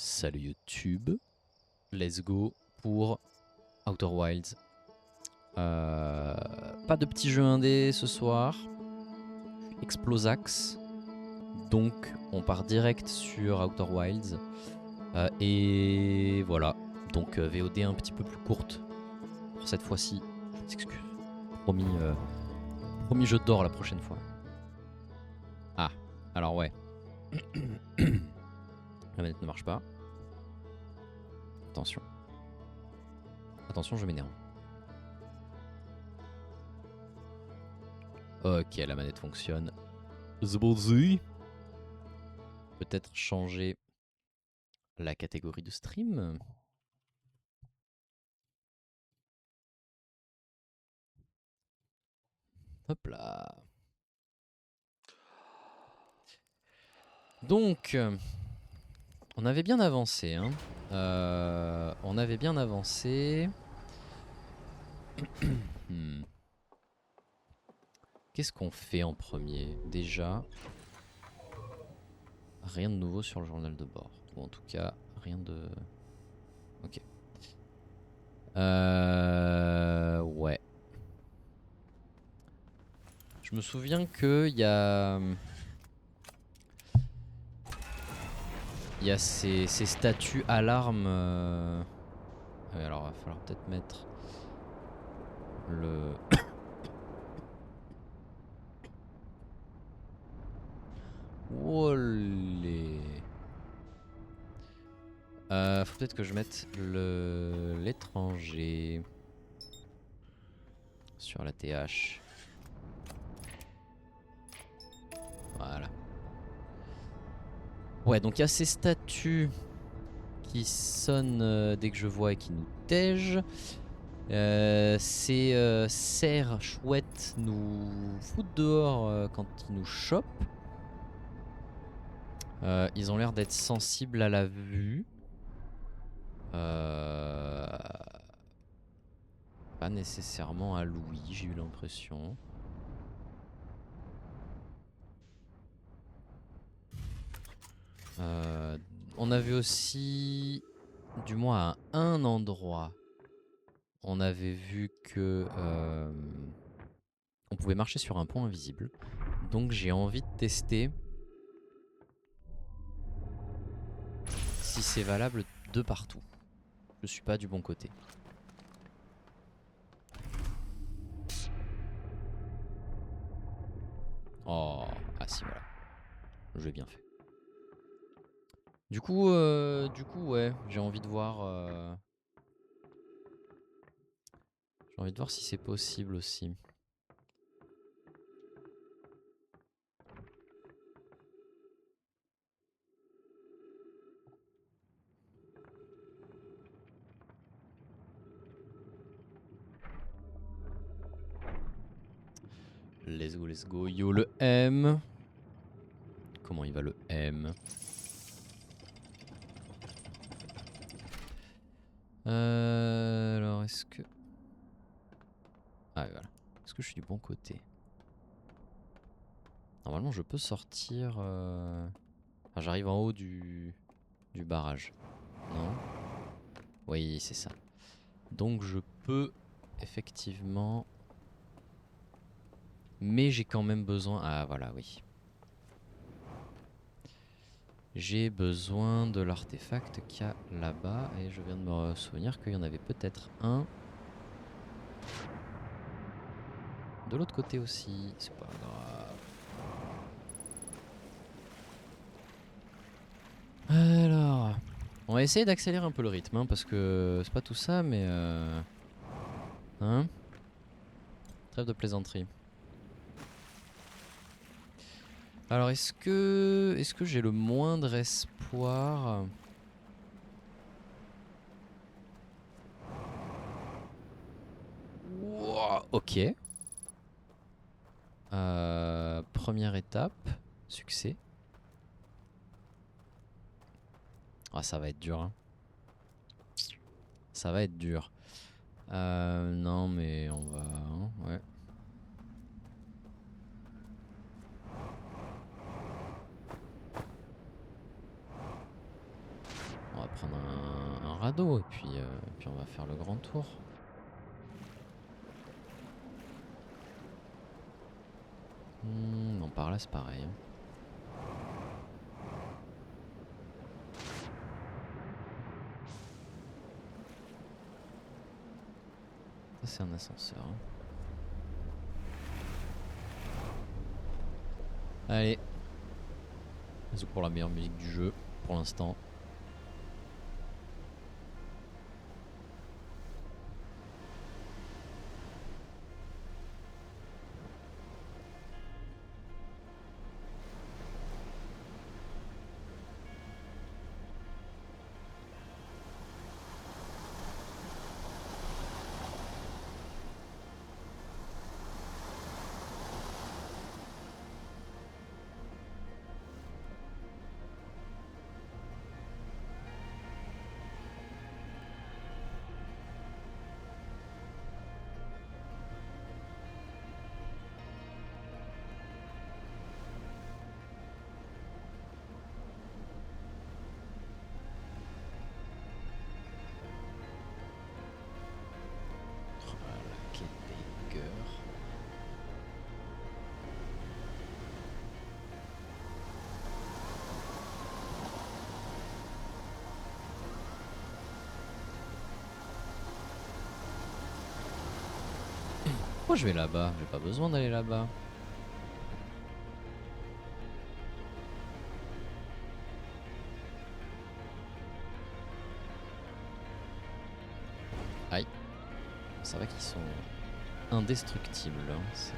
Salut YouTube, let's go pour Outer Wilds. Pas de petit jeu indé ce soir, Explosax, donc on part direct sur Outer Wilds. Et voilà, donc VOD un petit peu plus courte pour cette fois-ci, je m'excuse. Promis jeu d'or la prochaine fois. Ah, alors ouais. La manette ne marche pas. Attention. Attention, je m'énerve. Ok, la manette fonctionne. Peut-être changer la catégorie de stream. Hop là. Donc, on avait bien avancé. Hein. On avait bien avancé. Qu'est-ce qu'on fait en premier? Déjà, rien de nouveau sur le journal de bord. Ou en tout cas, rien de... Ok. Ouais. Je me souviens qu'il y a... Il y a ces statuts alarmes. Alors, il va falloir peut-être mettre le... Olé. Faut peut-être que je mette l'étranger sur la TH. Voilà. Ouais, donc il y a ces statuts qui sonnent dès que je vois et qui nous tègent. Ces cerfs chouettes nous foutent dehors quand ils nous chopent. Ils ont l'air d'être sensibles à la vue. Pas nécessairement à l'ouïe, j'ai eu l'impression. On avait aussi, du moins à un endroit, on avait vu que on pouvait marcher sur un pont invisible. Donc j'ai envie de tester si c'est valable de partout. Je suis pas du bon côté. Oh, ah si voilà, j'ai bien fait. Du coup, ouais, j'ai envie de voir. J'ai envie de voir si c'est possible aussi. Let's go. Yo le M. Comment il va le M? Alors est-ce que... Ah voilà. Est-ce que je suis du bon côté? Normalement je peux sortir... Enfin, j'arrive en haut du barrage. Non? Oui, c'est ça. Donc je peux effectivement... Mais j'ai quand même besoin... Ah voilà, oui. J'ai besoin de l'artefact qu'il y a là-bas. Et je viens de me souvenir qu'il y en avait peut-être un de l'autre côté aussi. C'est pas grave. Alors... On va essayer d'accélérer un peu le rythme, hein, parce que c'est pas tout ça, mais... Hein? Trêve de plaisanterie. Alors, est-ce que j'ai le moindre espoir? Wow, ok. Première étape. Succès. Ah, ça va être dur. Hein. Ça va être dur. Non, mais on va... Hein, ouais. prendre un radeau et puis on va faire le grand tour. Non, par là c'est pareil. Hein. Ça c'est un ascenseur. Hein. Allez. C'est pour la meilleure musique du jeu pour l'instant. Pourquoi je vais là-bas? J'ai pas besoin d'aller là-bas. Aïe. Ça va qu'ils sont indestructibles. Hein. C'est...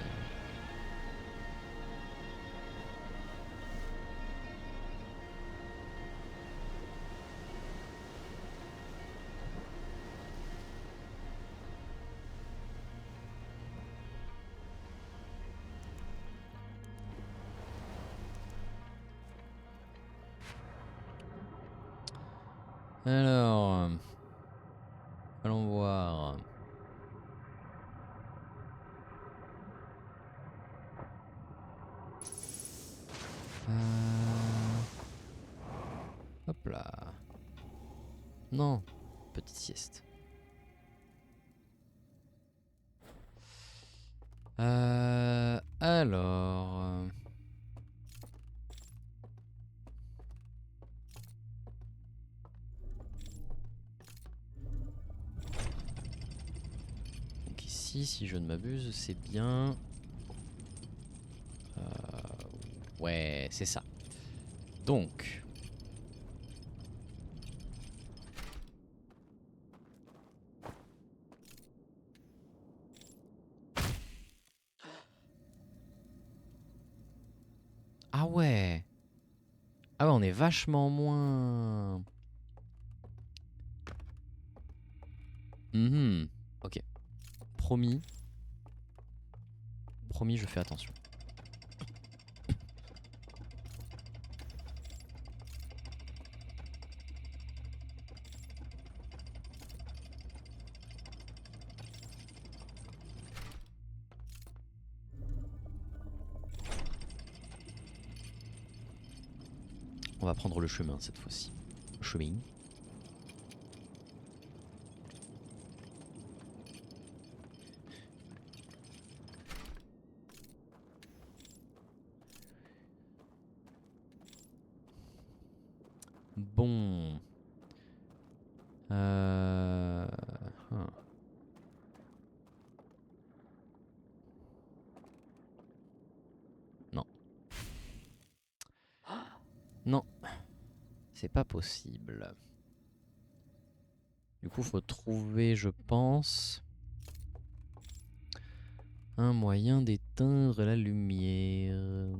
Alors, allons voir. Hop là. Non, petite sieste. Alors. Donc ici, si je ne m'abuse, c'est bien. Ouais, c'est ça. Donc. Ah ouais. Ah ouais, on est vachement moins. Ok. Promis. Promis, je fais attention. On va prendre le chemin cette fois-ci. Le chemin. Bon. Non. Non. C'est pas possible. Du coup, faut trouver, je pense, un moyen d'éteindre la lumière.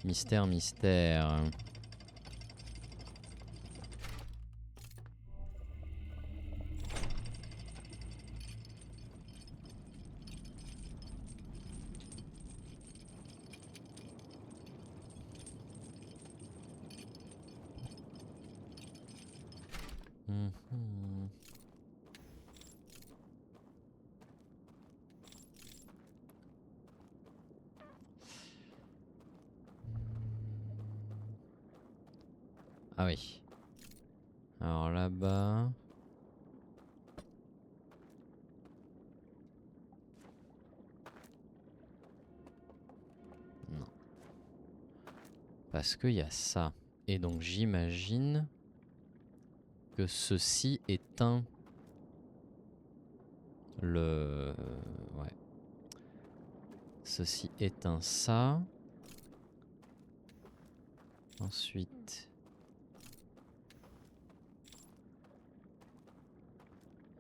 Mystère, mystère. Ah oui. Alors là-bas... Non. Parce qu'il y a ça. Et donc j'imagine que ceci éteint le... Ouais. Ceci éteint ça. Ensuite...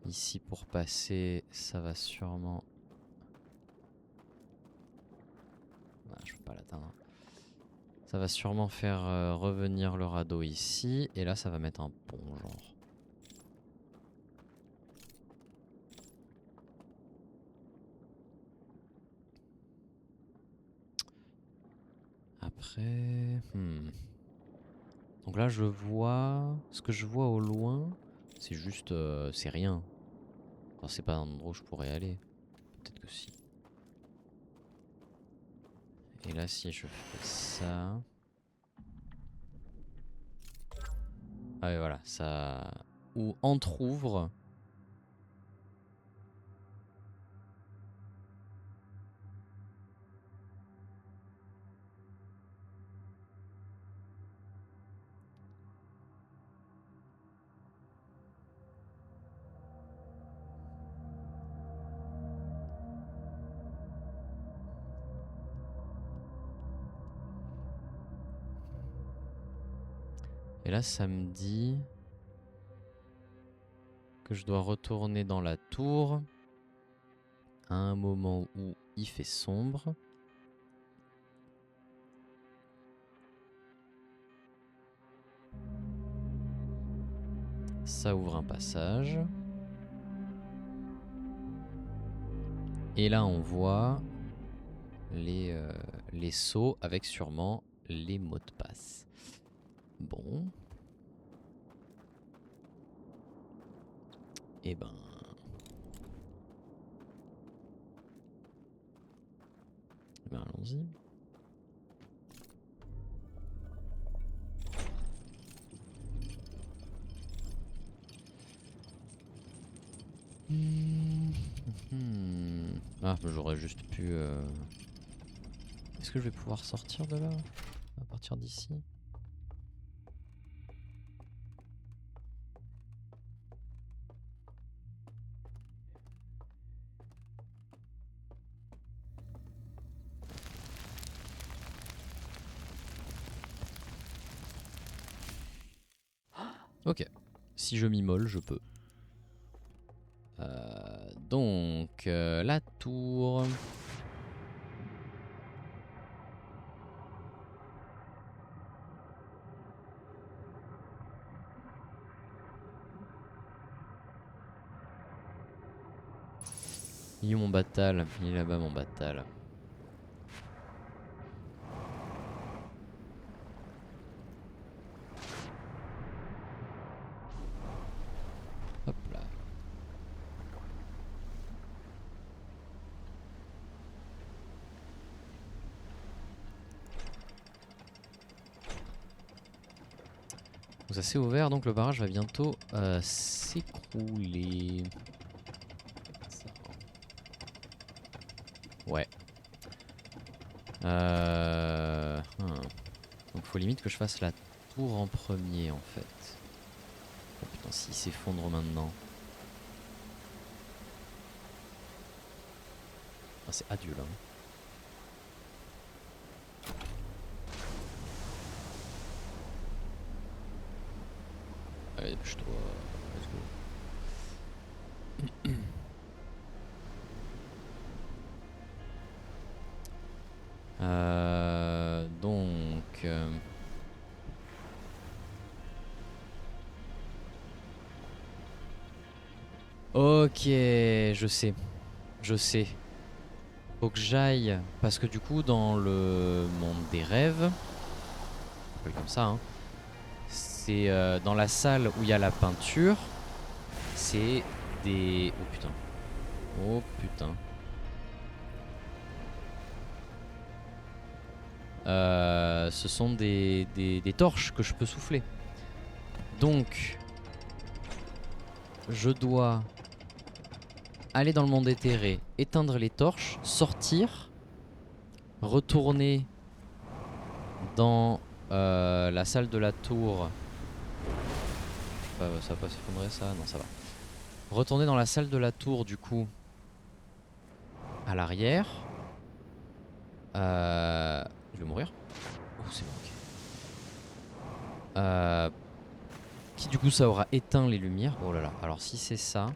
Ici pour passer, ça va sûrement... Ah, je peux pas l'atteindre. Ça va sûrement faire revenir le radeau ici. Et là, ça va mettre un pont, genre. Après... Donc là, je vois... Ce que je vois au loin, c'est juste... c'est rien. Enfin, c'est pas un endroit où je pourrais aller. Peut-être que si. Et là, si je fais ça... Ah ouais, voilà, ça... Ou entrouvre... Et là, ça me dit... que je dois retourner dans la tour... à un moment où il fait sombre... Ça ouvre un passage. Et là, on voit les seaux avec sûrement les mots de passe. Bon. Et ben... allons-y. Ah, j'aurais juste pu... Est-ce que je vais pouvoir sortir de là? À partir d'ici? Ok. Si je m'immole, je peux. Donc, la tour... Il est où mon batal? Il est là-bas mon batal. Hop là. Donc ça s'est ouvert, donc le barrage va bientôt s'écrouler. Ouais. Donc faut limite que je fasse la tour en premier en fait. Oh putain, s'il s'effondre maintenant. Ah, c'est adieu là. Allez, dépêche-toi. Let's go. Donc... Ok, je sais. Je sais. Faut que j'aille. Parce que du coup, dans le monde des rêves... On peut comme ça, hein. C'est dans la salle où il y a la peinture. C'est des... Oh putain. Oh putain. Ce sont des torches que je peux souffler. Donc, je dois aller dans le monde éthéré, éteindre les torches, sortir, retourner dans la salle de la tour. Ça va pas s'effondrer ça? Non, ça va. Retourner dans la salle de la tour du coup à l'arrière. Je vais mourir. Oh, c'est bon, ok. Qui du coup ça aura éteint les lumières. Oh là là. Alors si c'est ça.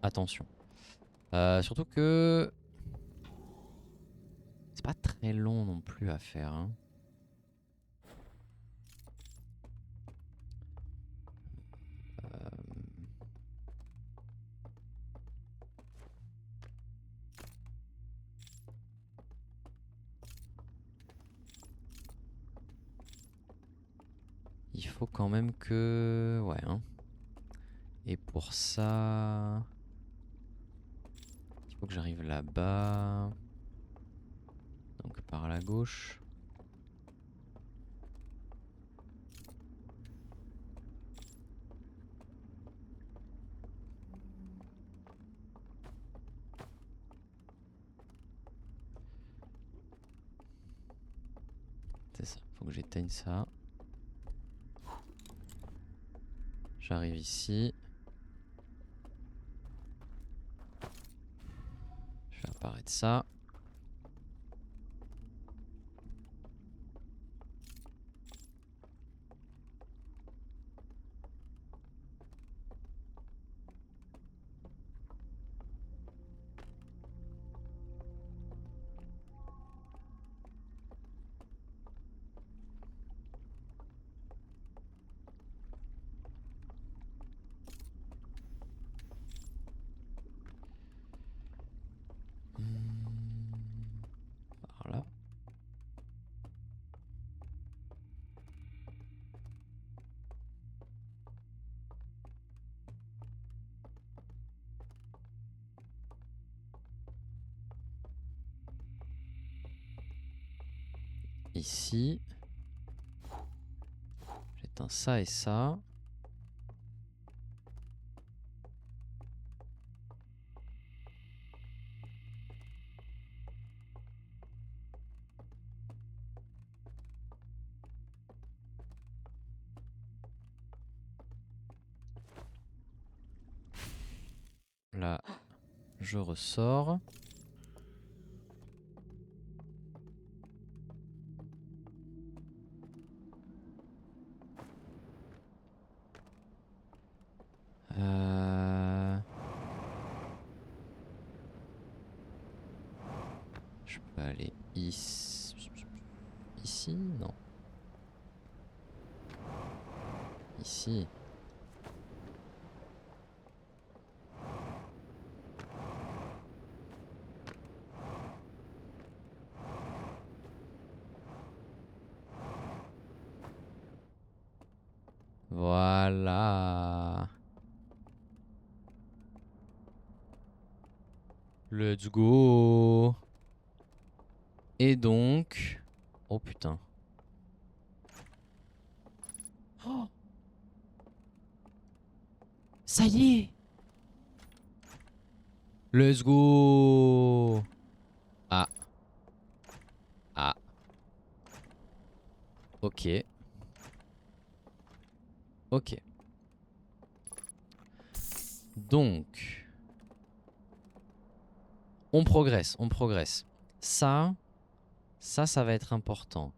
Attention. Surtout que c'est pas très long non plus à faire. Hein. Il faut quand même que... Ouais. Hein. Et pour ça... Il faut que j'arrive là-bas. Donc par la gauche. C'est ça. Faut que j'éteigne ça. J'arrive ici. Je fais apparaître ça. Par là. Ici. J'éteins ça et ça. Là, je ressors. Je peux aller ici. Ici? Non. Ici. Voilà. Let's go. Et donc... Oh putain. Oh, ça y est. Let's go. Ah. Ah. Ok. Ok. Donc... On progresse, on progresse. Ça va être important.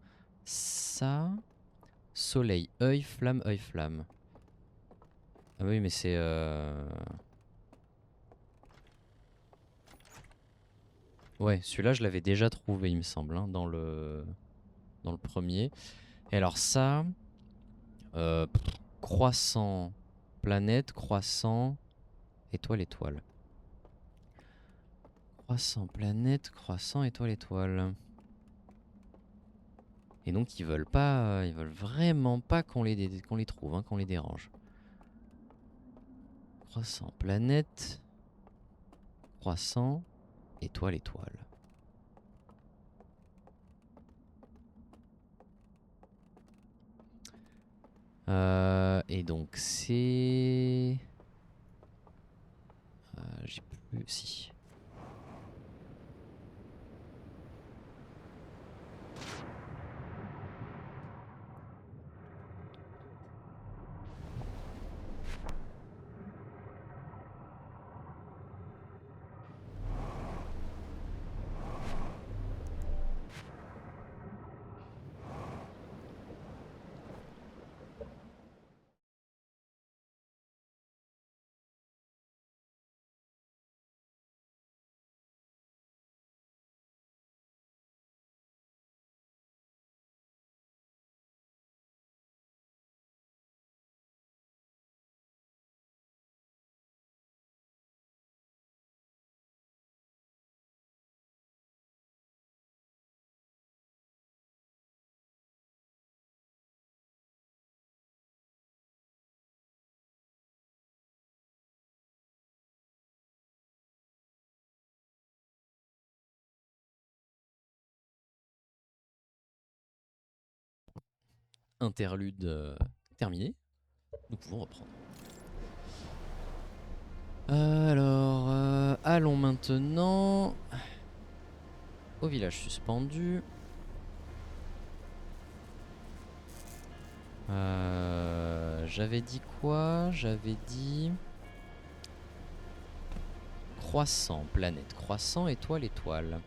Ça... Soleil, œil, flamme, œil, flamme. Ah oui, mais c'est... Ouais, celui-là, je l'avais déjà trouvé, il me semble, hein, dans le premier. Et alors ça... croissant, planète, croissant, étoile, étoile. Croissant, planète, croissant, étoile, étoile. Et donc ils veulent pas, ils veulent vraiment pas qu'on les trouve, hein, qu'on les dérange. Croissant, planète. Croissant, étoile, étoile. Et donc c'est... j'ai plus... Si. Interlude terminé. Nous pouvons reprendre. Alors, allons maintenant au village suspendu. J'avais dit quoi? J'avais dit... Croissant, planète, croissant, étoile, étoile.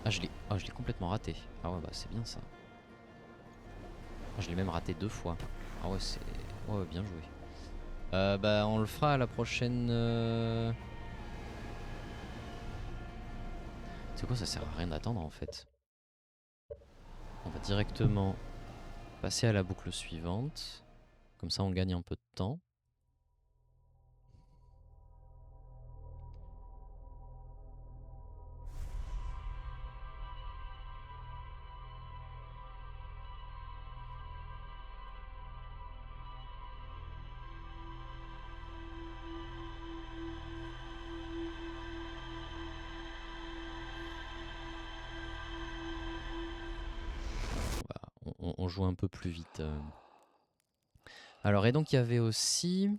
Ah, je l'ai complètement raté. Ah ouais, bah c'est bien ça. Ah, je l'ai même raté 2 fois. Ah ouais, c'est... Ouais, bien joué. Bah on le fera à la prochaine... C'est quoi, ça sert à rien d'attendre en fait. On va directement passer à la boucle suivante. Comme ça on gagne un peu de temps. On joue un peu plus vite. Alors, et donc il y avait aussi...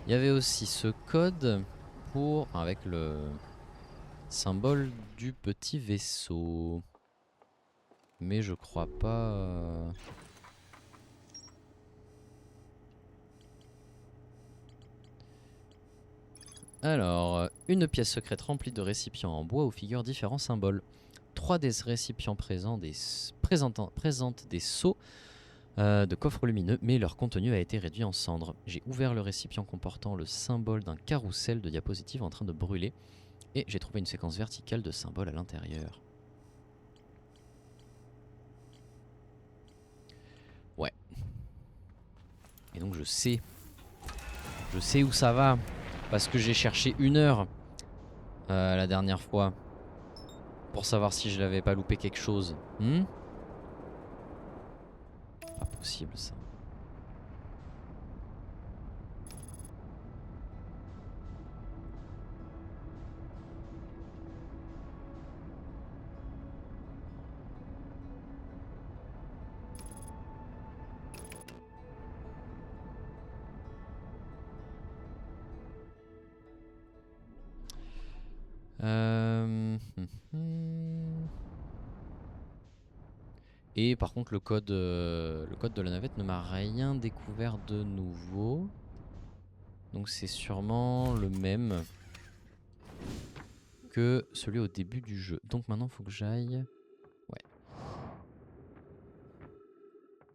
Il y avait aussi ce code pour... avec le symbole du petit vaisseau. Mais je crois pas... Alors, une pièce secrète remplie de récipients en bois où figurent différents symboles. 3 des récipients présentent des seaux de coffres lumineux, mais leur contenu a été réduit en cendres. J'ai ouvert le récipient comportant le symbole d'un carrousel de diapositives en train de brûler, et j'ai trouvé une séquence verticale de symboles à l'intérieur. Ouais. Et donc je sais où ça va, parce que j'ai cherché 1 heure la dernière fois, pour savoir si je l'avais pas loupé quelque chose. Pas possible ça. Et par contre le code de la navette ne m'a rien découvert de nouveau. Donc c'est sûrement le même que celui au début du jeu. Donc maintenant il faut que j'aille... Ouais.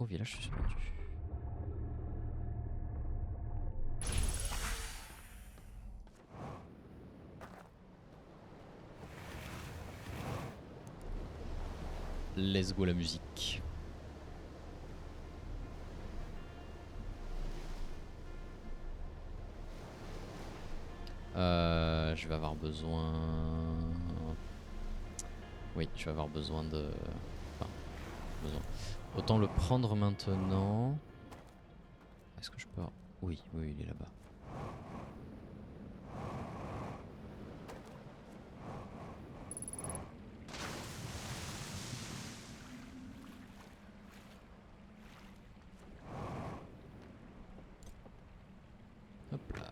Au village suspendu. Let's go la musique. Je vais avoir besoin... Oui, je vais avoir besoin de... Enfin, besoin. Autant le prendre maintenant. Est-ce que je peux... Oui, oui, il est là-bas. Hop là.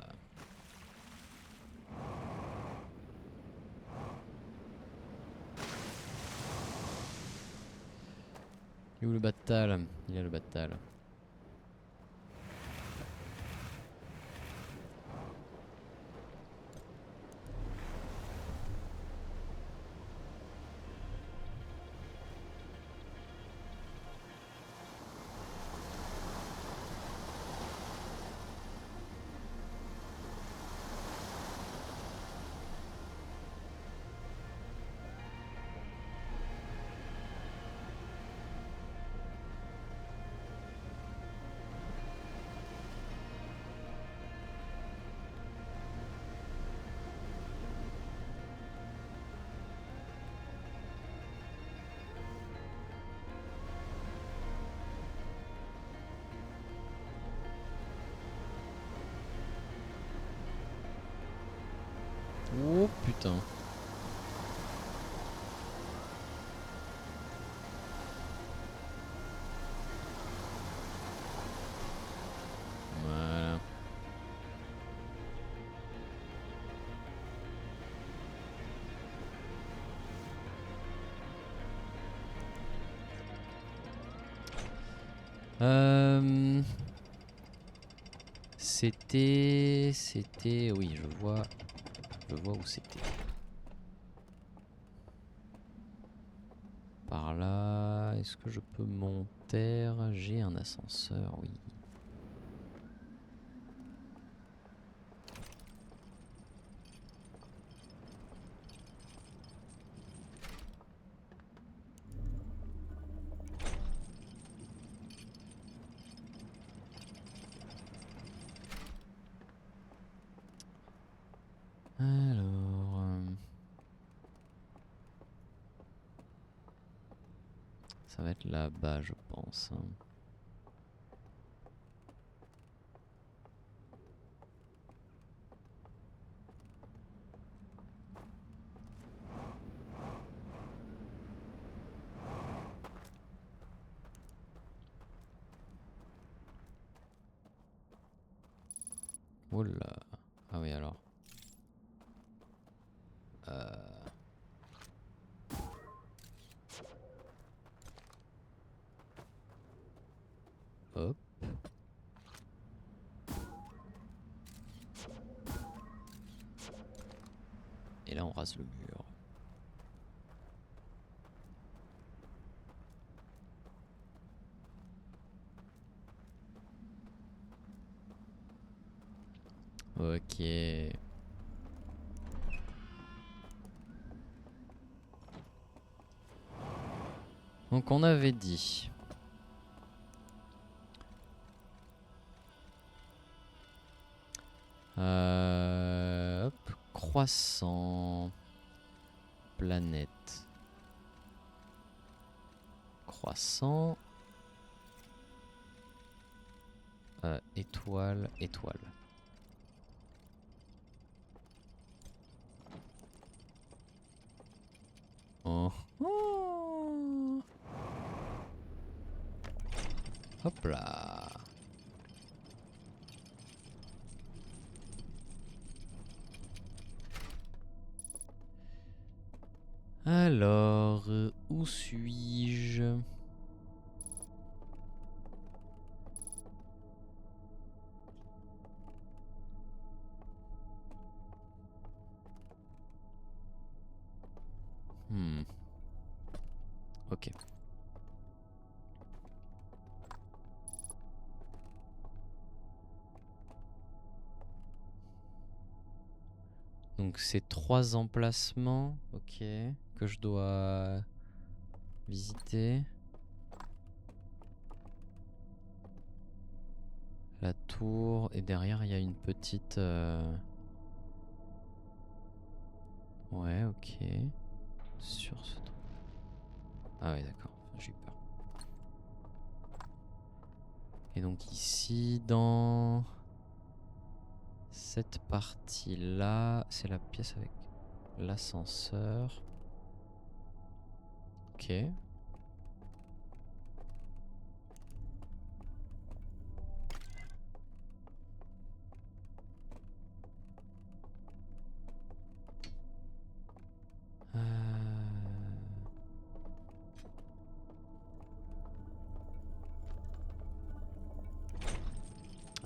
Il est où le battal? Il est le battal. Oh putain. Voilà. C'était... Oui, je vois où c'était. Par là, est-ce que je peux monter? J'ai un ascenseur, oui. Alors... ça va être là-bas, je pense. Oh là. Ah oui, alors. Hop. Et là, on rase le mur. Ok. Donc on avait dit... hop, croissant, planète, croissant, étoile, étoile. Oh. Oh. Hop là. Alors, où suis-je? Ok. Donc c'est 3 emplacements, ok, que je dois visiter. La tour, et derrière il y a une petite... Ouais, ok. Sur ce truc. Ah ouais, d'accord, j'ai eu peur. Et donc ici, dans cette partie-là, c'est la pièce avec l'ascenseur. Ok.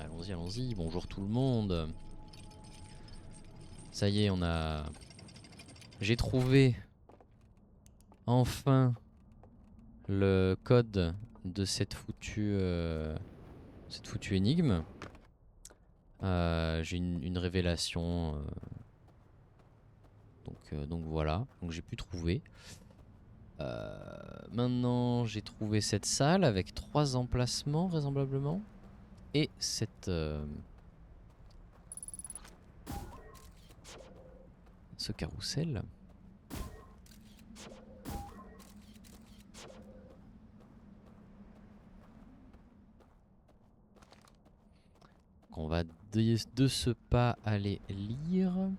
Allons-y, allons-y. Bonjour tout le monde. Ça y est, on a... J'ai trouvé enfin le code de cette foutue énigme. J'ai une révélation. Donc voilà. Donc j'ai pu trouver. Maintenant, j'ai trouvé cette salle avec 3 emplacements vraisemblablement. Et cette... ce carrousel. Qu'on va de ce pas aller lire.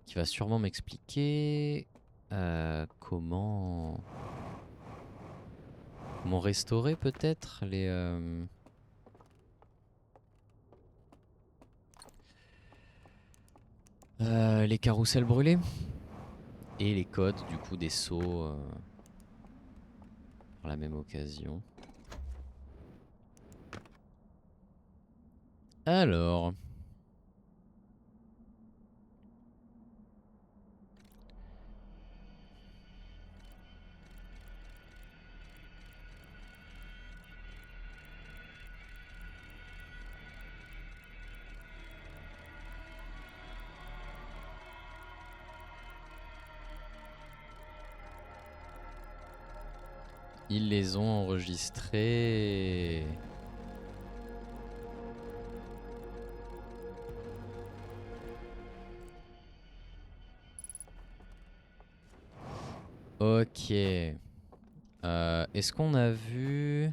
Qui va sûrement m'expliquer comment restaurer peut-être les carrousels brûlés et les codes du coup des sauts par la même occasion. Alors, ils les ont enregistrés. Ok. Est-ce qu'on a vu...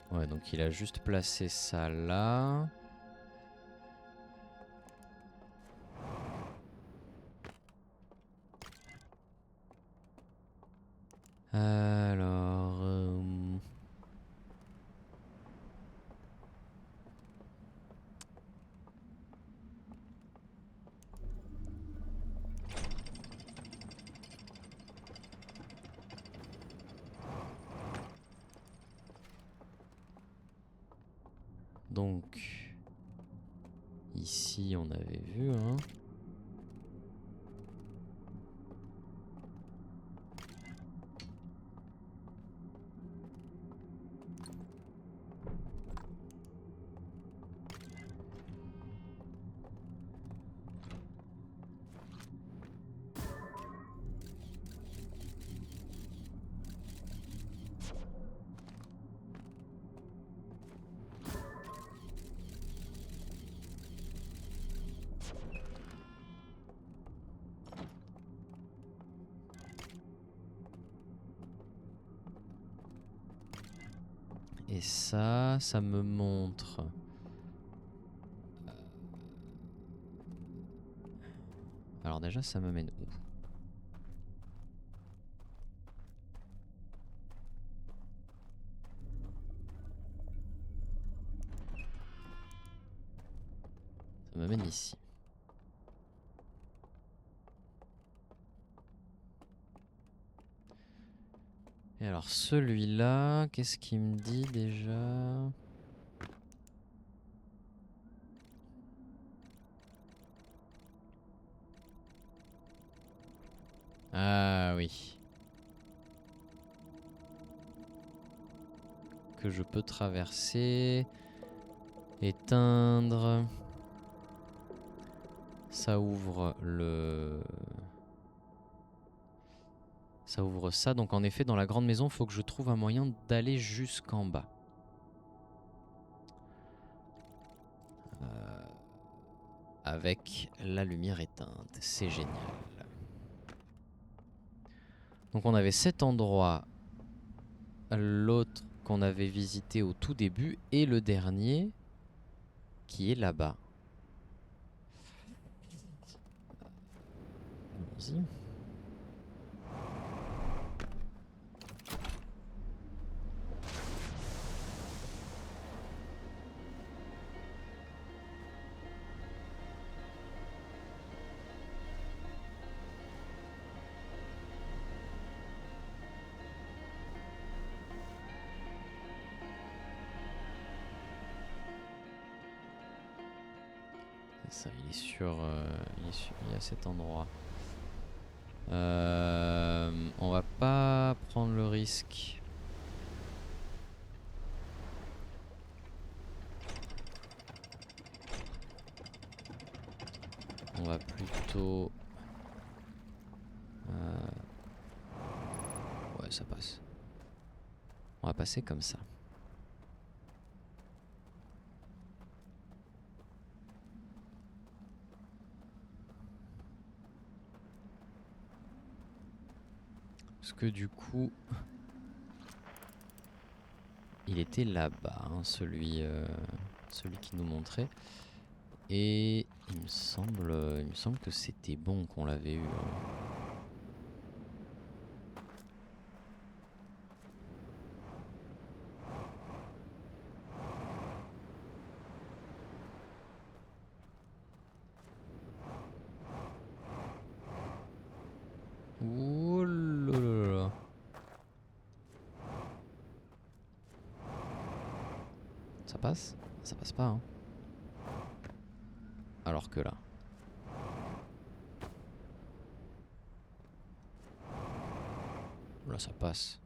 Ouais, donc il a juste placé ça là. Alors... Donc... Ici, on avait vu, hein. Et ça me montre... Alors déjà, ça me mène où? Ça me mène ici. Et alors celui-là, qu'est-ce qu'il me dit déjà? Ah oui. que je peux traverser. Éteindre. Ça ouvre le... Ça ouvre ça. Donc en effet, dans la grande maison, il faut que je trouve un moyen d'aller jusqu'en bas. Avec la lumière éteinte. C'est génial. Donc on avait cet endroit, l'autre qu'on avait visité au tout début et le dernier qui est là-bas. Allons-y. Ça, il est à cet endroit. On va pas prendre le risque. On va plutôt... Ouais, ça passe. On va passer comme ça. Parce que du coup... Il était là-bas, hein, celui qui nous montrait. Et il me semble que c'était bon qu'on l'avait eu. Ouh là là là. Ça passe? Ça passe pas, hein. Alors que là. Là, ça passe.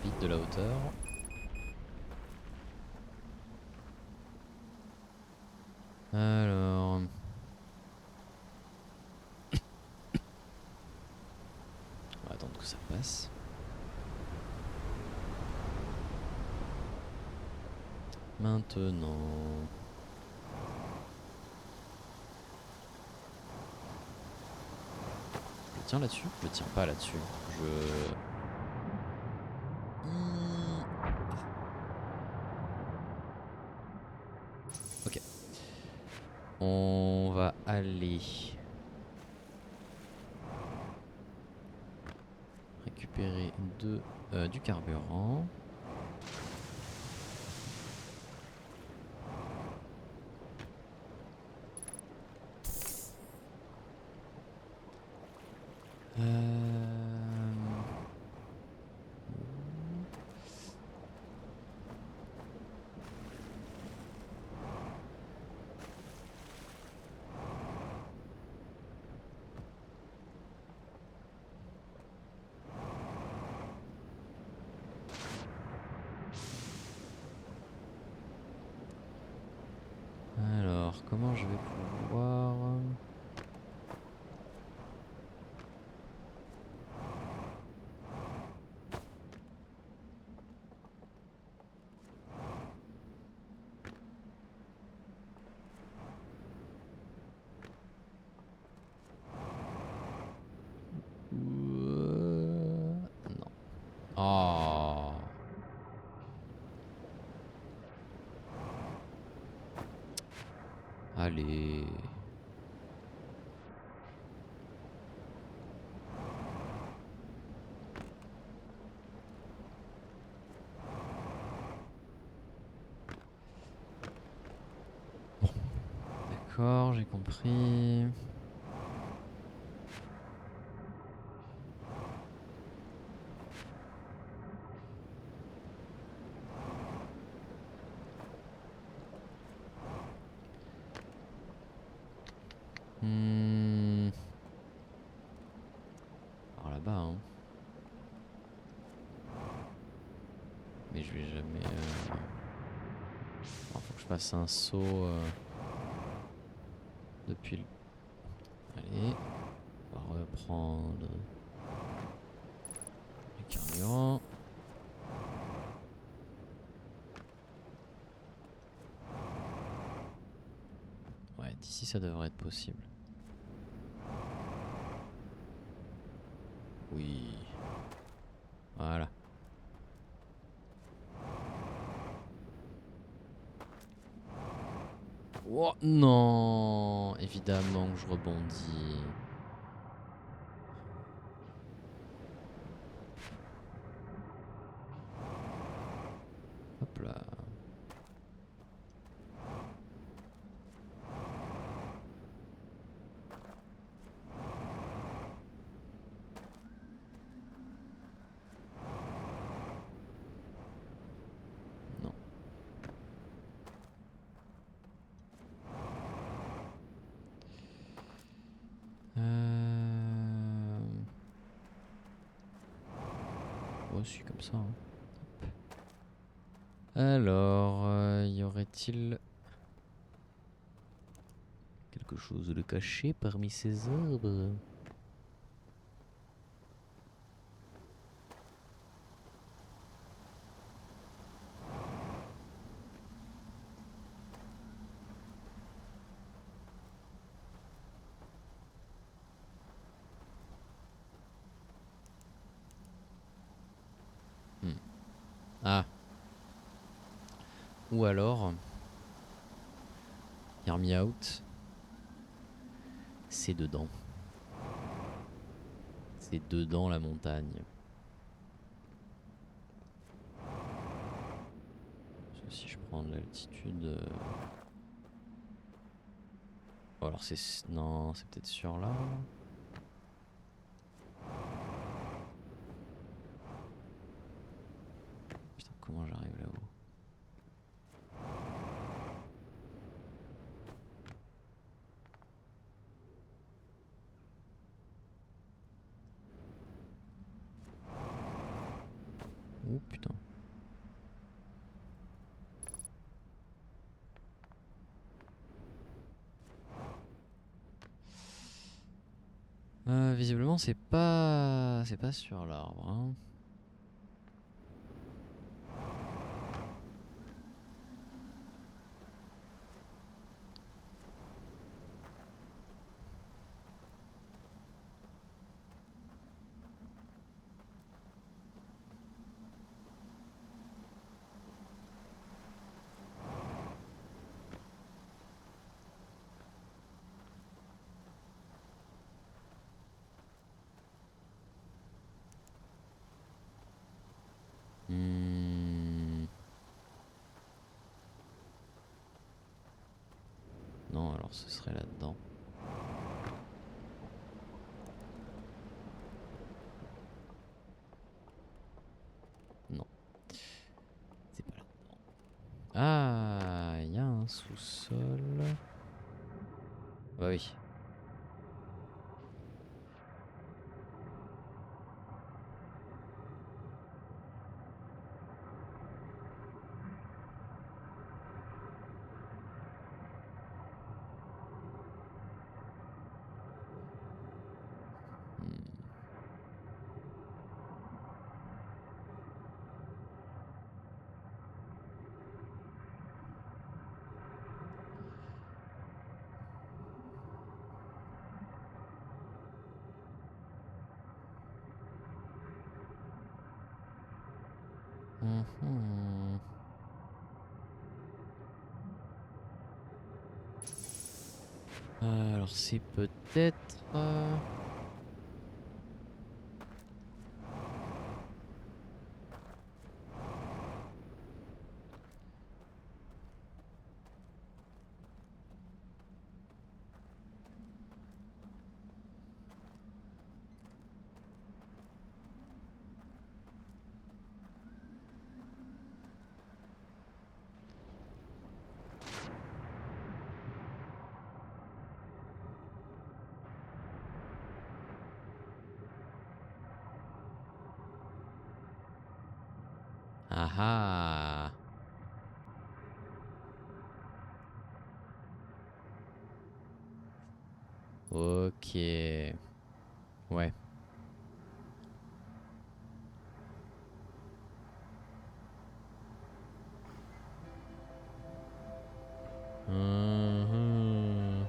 Vite de la hauteur. Alors... On va attendre que ça passe. Maintenant... Je le tiens là-dessus? Je le tiens pas là-dessus. Ok. On va aller... récupérer du carburant. Alors, comment je vais pouvoir... Non. Oh. Allez. Bon. D'accord, j'ai compris. Par là-bas, hein. Mais je vais jamais... Bon, faut que je fasse un saut depuis le... Allez, on va reprendre du carburant. Ouais, d'ici ça devrait être possible. Oui. Voilà. Oh non, évidemment que je rebondis. Hop là. Non. Ouais, c'est comme ça. Hein. Alors, y aurait-il quelque chose de caché parmi ces arbres? Ah. Ou alors, hear me out. C'est dedans. C'est dedans la montagne. Si je prends de l'altitude... Oh, alors c'est... Non, c'est peut-être sur là. Putain, comment j'arrive là-haut? Oh putain. Visiblement c'est pas... C'est pas sur l'arbre. Hein. Non, alors ce serait là-dedans. Non. C'est pas là-dedans. Ah, il y a un sous-sol. Bah oui. Alors c'est peut-être... Ah ah. Ok. Ouais. Mhm.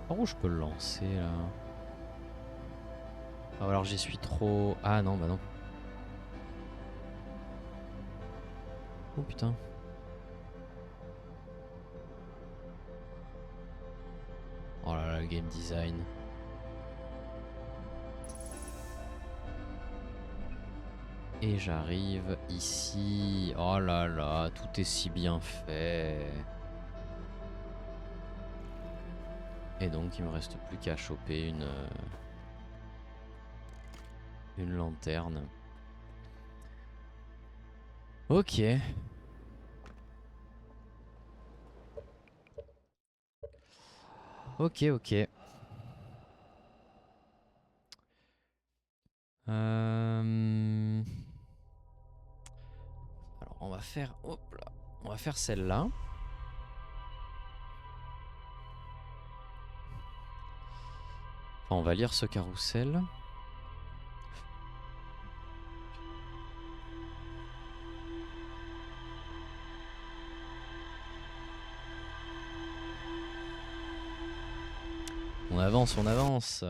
Par où je peux le lancer là? Ah, alors j'y suis trop. Ah non, bah non. Oh putain. Oh là là, le game design. Et j'arrive ici. Oh là là, tout est si bien fait. Et donc il me reste plus qu'à choper une lanterne. Ok. Ok, ok. Alors on va faire. Hop là. On va faire celle-là. Enfin, on va lire ce carrousel. On avance, on avance.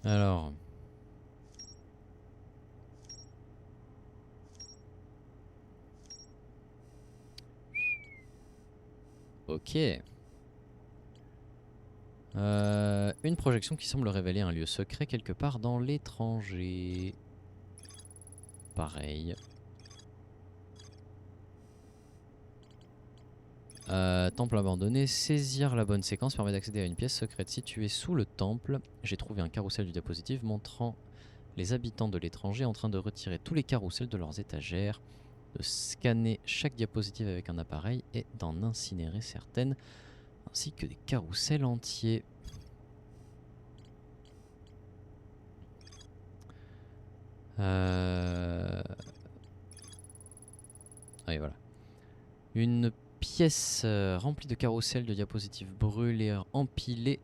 Alors. Ok. Une projection qui semble révéler un lieu secret quelque part dans l'étranger. Pareil. Temple abandonné. Saisir la bonne séquence permet d'accéder à une pièce secrète située sous le temple. J'ai trouvé un carrousel du diapositive montrant les habitants de l'étranger en train de retirer tous les carrousels de leurs étagères, de scanner chaque diapositive avec un appareil et d'en incinérer certaines, ainsi que des carrousels entiers. Ah, et voilà. Une pièce remplie de carrousels de diapositives brûlées, empilées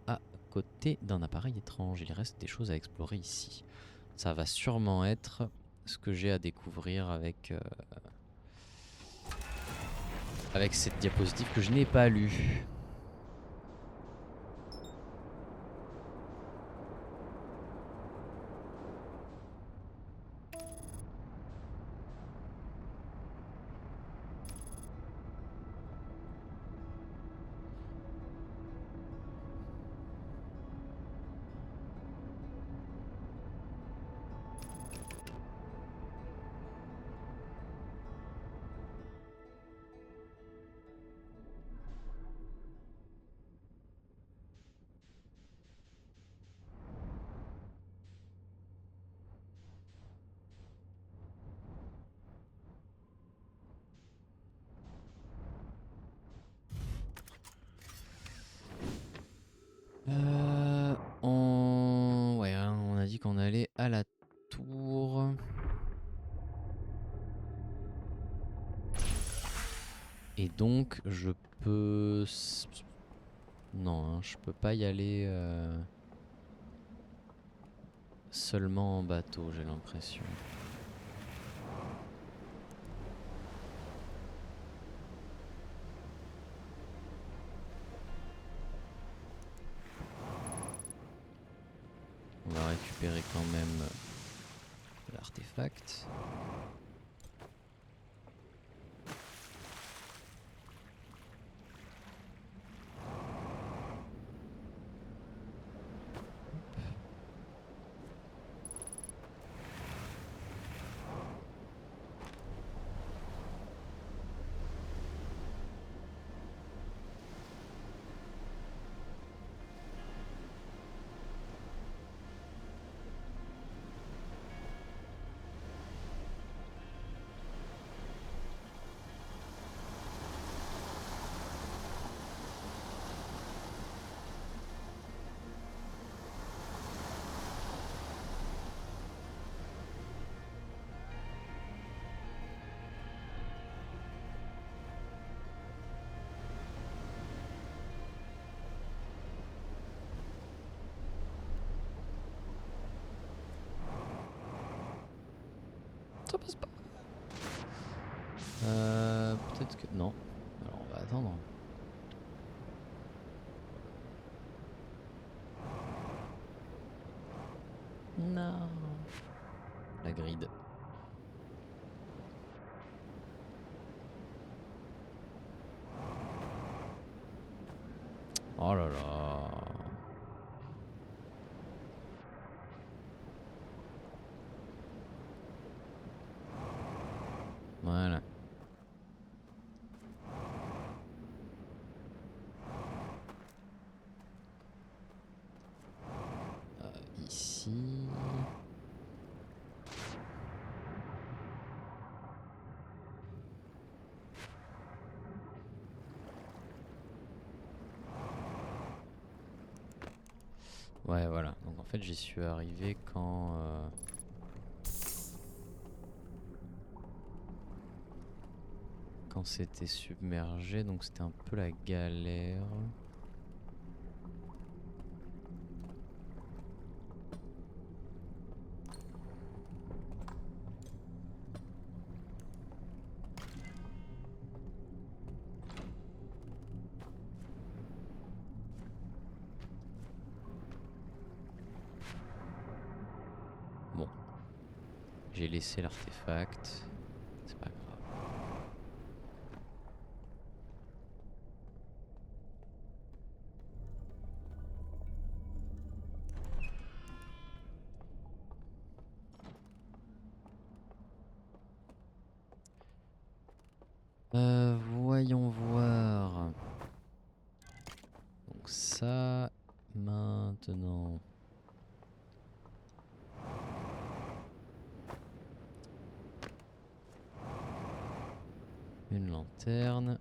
à côté d'un appareil étrange. Il reste des choses à explorer ici. Ça va sûrement être ce que j'ai à découvrir avec cette diapositive que je n'ai pas lue. Ouais, hein, on a dit qu'on allait à la tour. Et donc, je peux... Non, hein, je peux pas y aller seulement en bateau, j'ai l'impression. On va récupérer quand même l'artefact. Non. Alors on va attendre. Non. La grid. Oh là là. Voilà. Ici. Ouais, voilà. Donc en fait, j'y suis arrivé quand c'était submergé, donc c'était un peu la galère. Bon. J'ai laissé l'artefact. C'est pas grave. Voyons voir. Donc ça, maintenant. Une lanterne.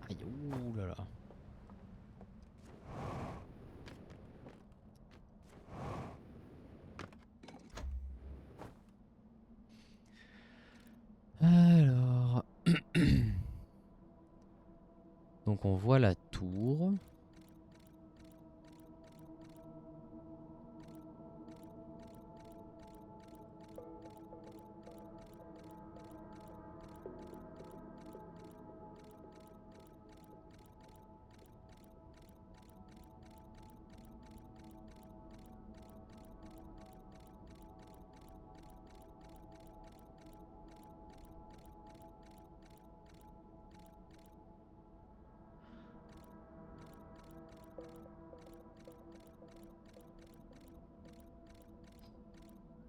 Aïe, ouh là là. Alors. Donc on voit la tour.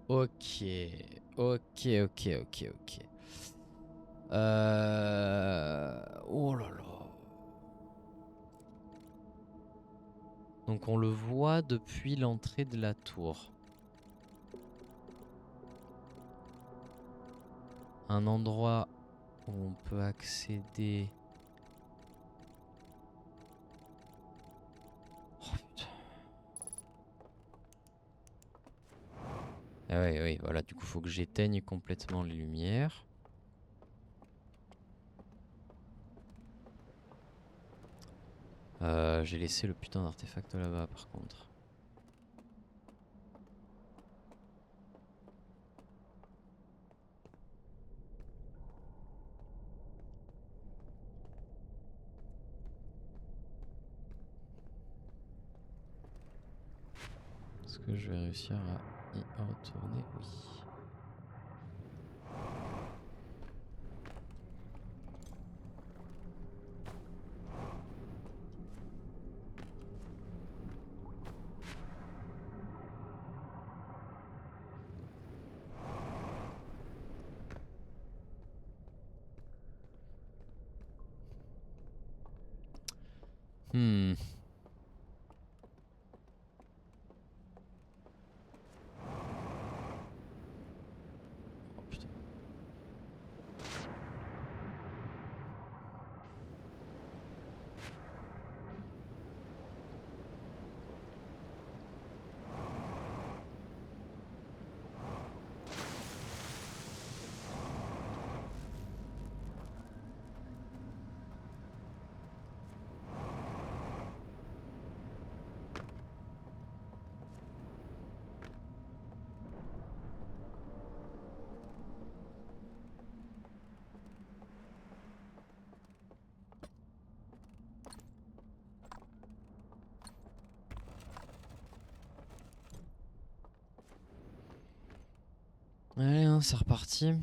Ok, ok. Oh là là. Donc on le voit depuis l'entrée de la tour. Un endroit où on peut accéder. Oh putain. Ah ouais, oui, voilà, du coup faut que j'éteigne complètement les lumières. J'ai laissé le putain d'artefact là-bas par contre. Est-ce que je vais réussir à y retourner? Oui. Hmm. Oh putain. c'est reparti.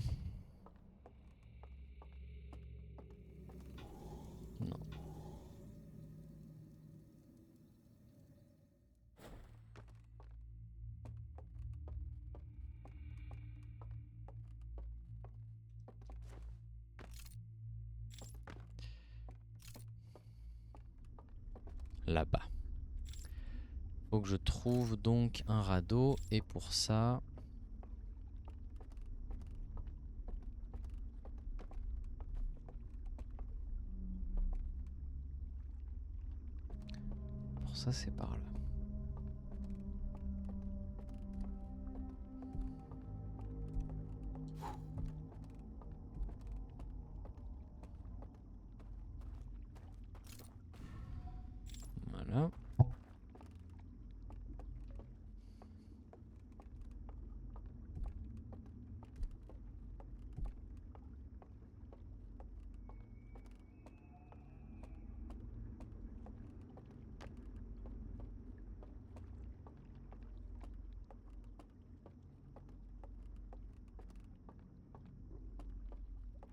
Non. Là-bas. Faut que je trouve donc un radeau et pour ça... Pour ça c'est par là. Voilà.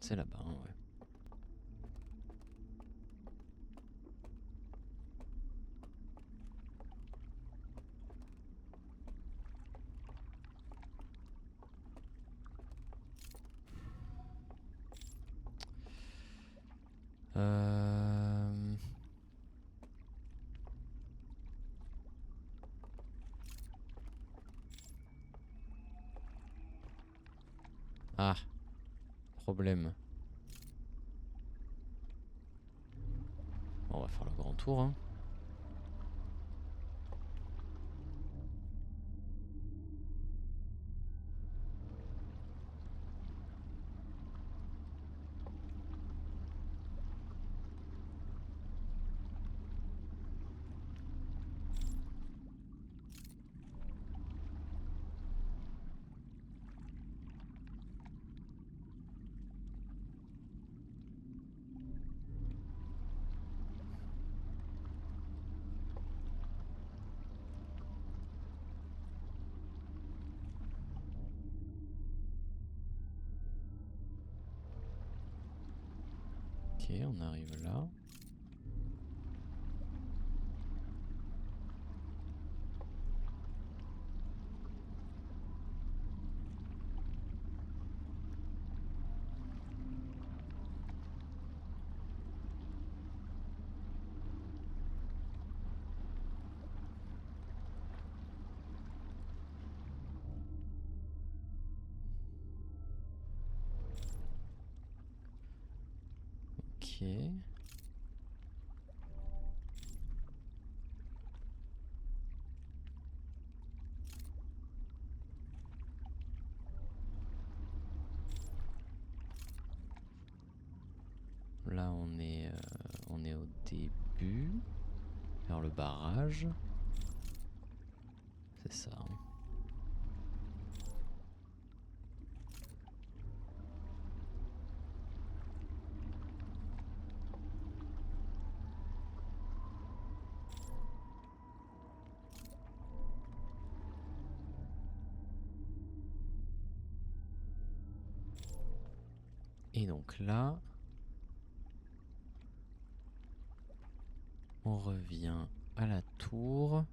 C'est là-bas, hein, ouais. Ah, problème. On va faire le grand tour, hein. Ok, on arrive là. Ok. Là on est au début, vers le barrage. C'est ça. Hein. Et donc là, on revient à la tour.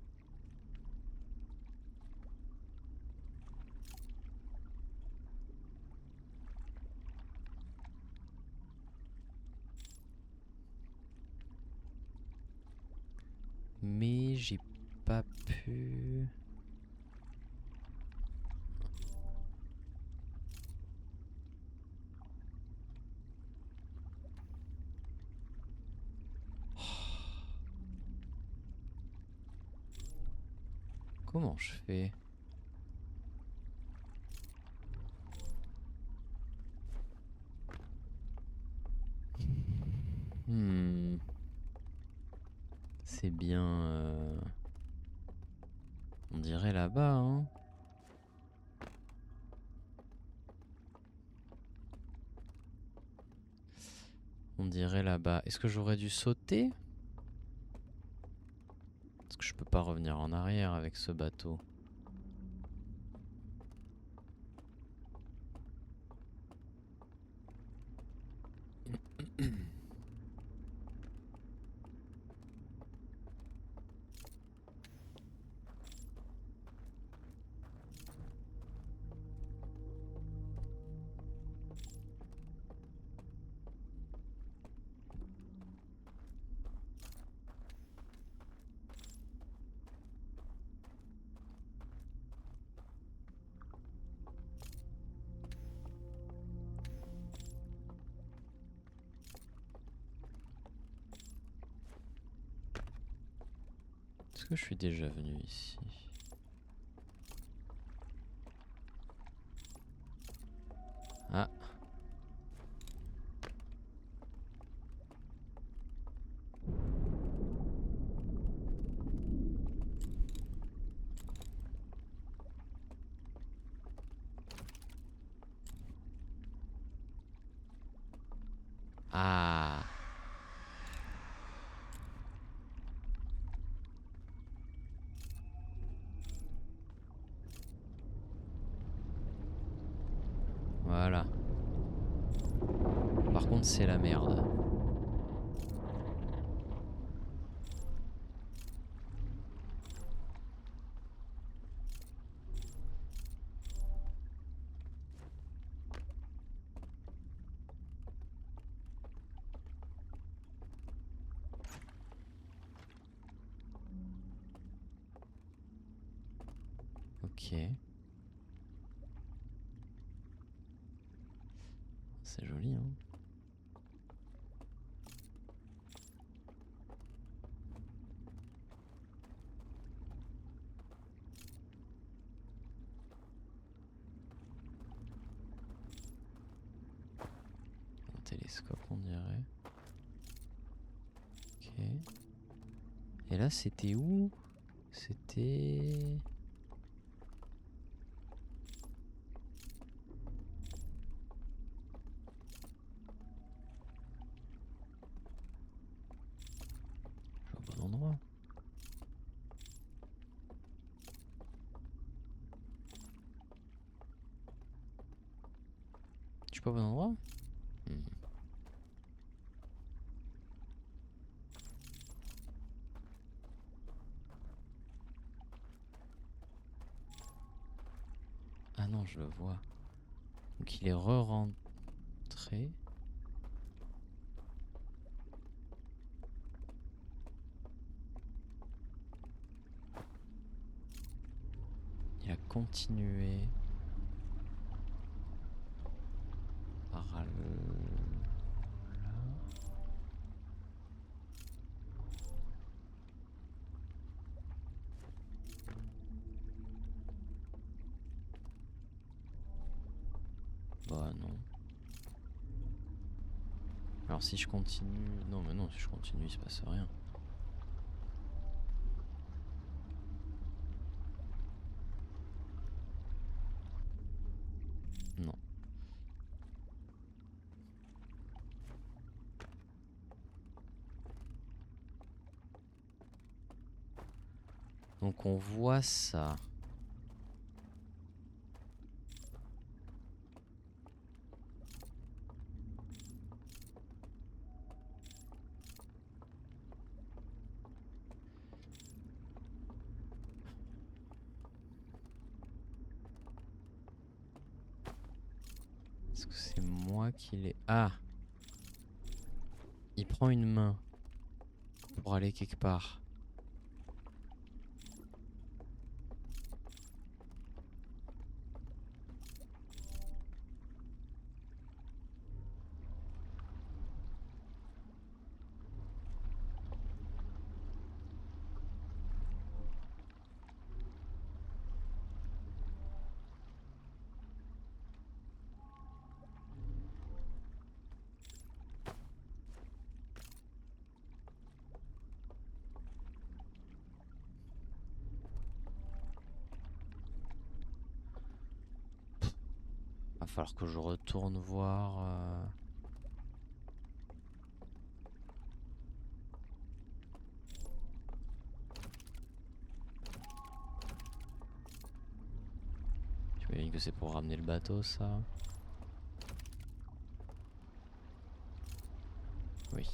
Mais j'ai pas pu... Comment je fais? C'est bien... On dirait là-bas, hein. On dirait là-bas. Est-ce que j'aurais dû sauter? Parce que je peux pas revenir en arrière avec ce bateau. Est-ce que je suis déjà venu ici? Ah. Ah. Voilà. Par contre, c'est la merde. Ok. C'est joli, hein. Un télescope, on dirait. Ok. Et là, c'était où? C'était... Je suis au bon endroit. Je suis pas au bon endroit? Ah non, je le vois. Donc il est re-rentré. Il a continué par là. Bah non. Alors si je continue... Non mais non, si je continue, il se passe rien. Non. Donc on voit ça. Est-ce que c'est moi qui l'ai... Ah! Il prend une main pour aller quelque part. Va falloir que je retourne voir... J'imagine que c'est pour ramener le bateau, ça. Oui.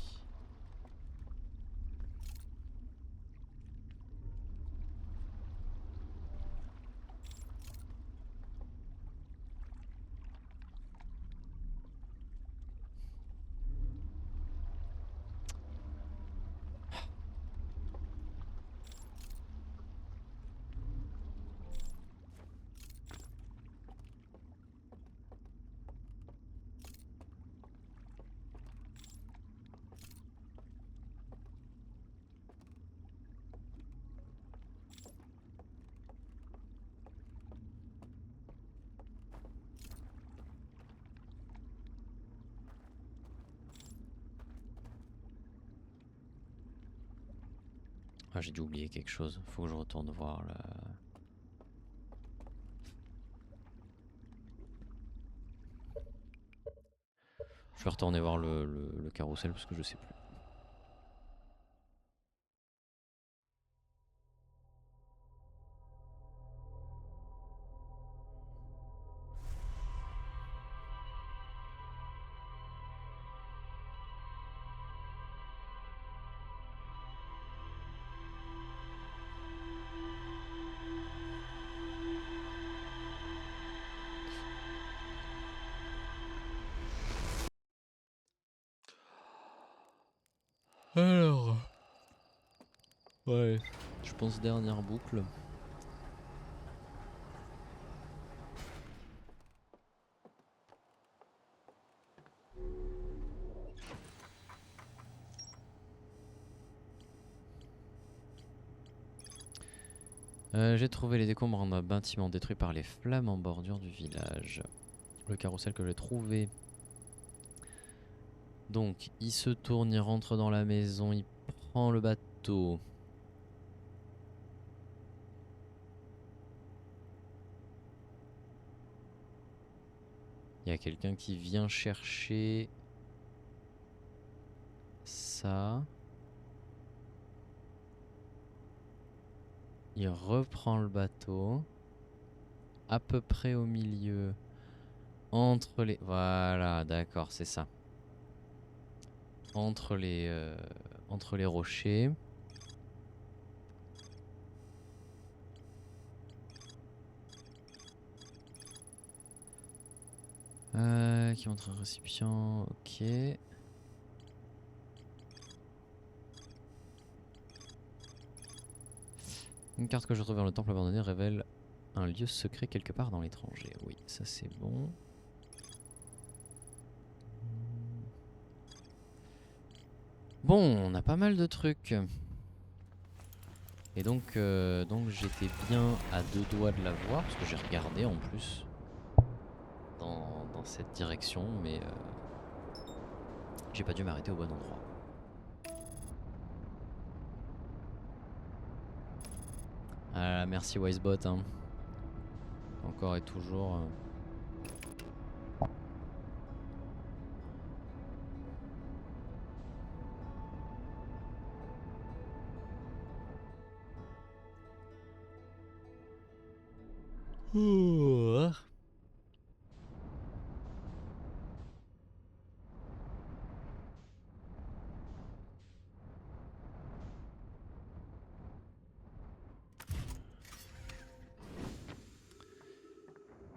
Ah, j'ai dû oublier quelque chose. Faut que je retourne voir là. Je vais retourner voir le carrousel parce que je sais plus. Alors. Ouais. Je pense dernière boucle. J'ai trouvé les décombres d'un bâtiment détruit par les flammes en bordure du village. Le carrousel que j'ai trouvé. Donc, il se tourne, il rentre dans la maison, il prend le bateau. Il y a quelqu'un qui vient chercher ça. Il reprend le bateau. À peu près au milieu. Entre les... Voilà, d'accord, c'est ça. Entre les rochers. Qui montre un récipient. Ok. Une carte que je trouve dans le temple abandonné révèle un lieu secret quelque part dans l'étranger. Oui, ça c'est bon. Bon, on a pas mal de trucs. Et donc j'étais bien à 2 doigts de la voir, parce que j'ai regardé en plus dans cette direction, mais j'ai pas dû m'arrêter au bon endroit. Ah, merci Wisebot, hein. Encore et toujours.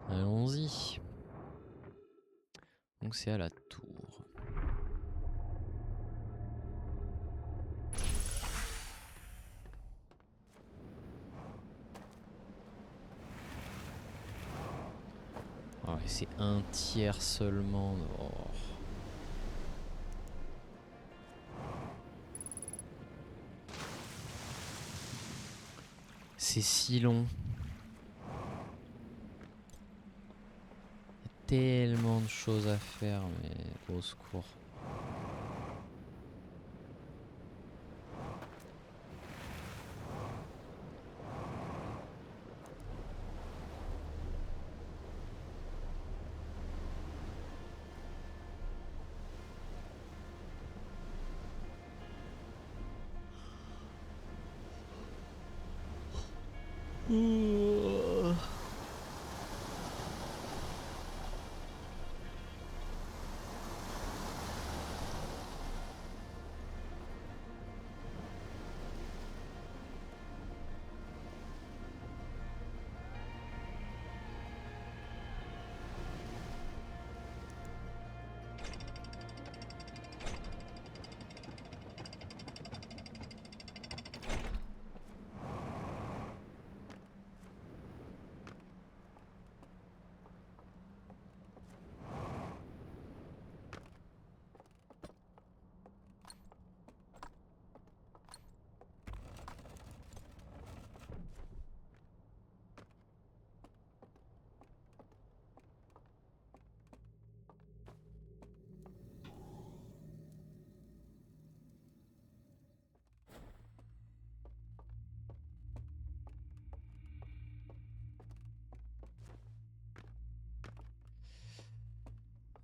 Allons-y. Donc c'est à la tour. Ah ouais, c'est un tiers seulement. Oh. C'est si long. Il y a tellement de choses à faire, mais au secours.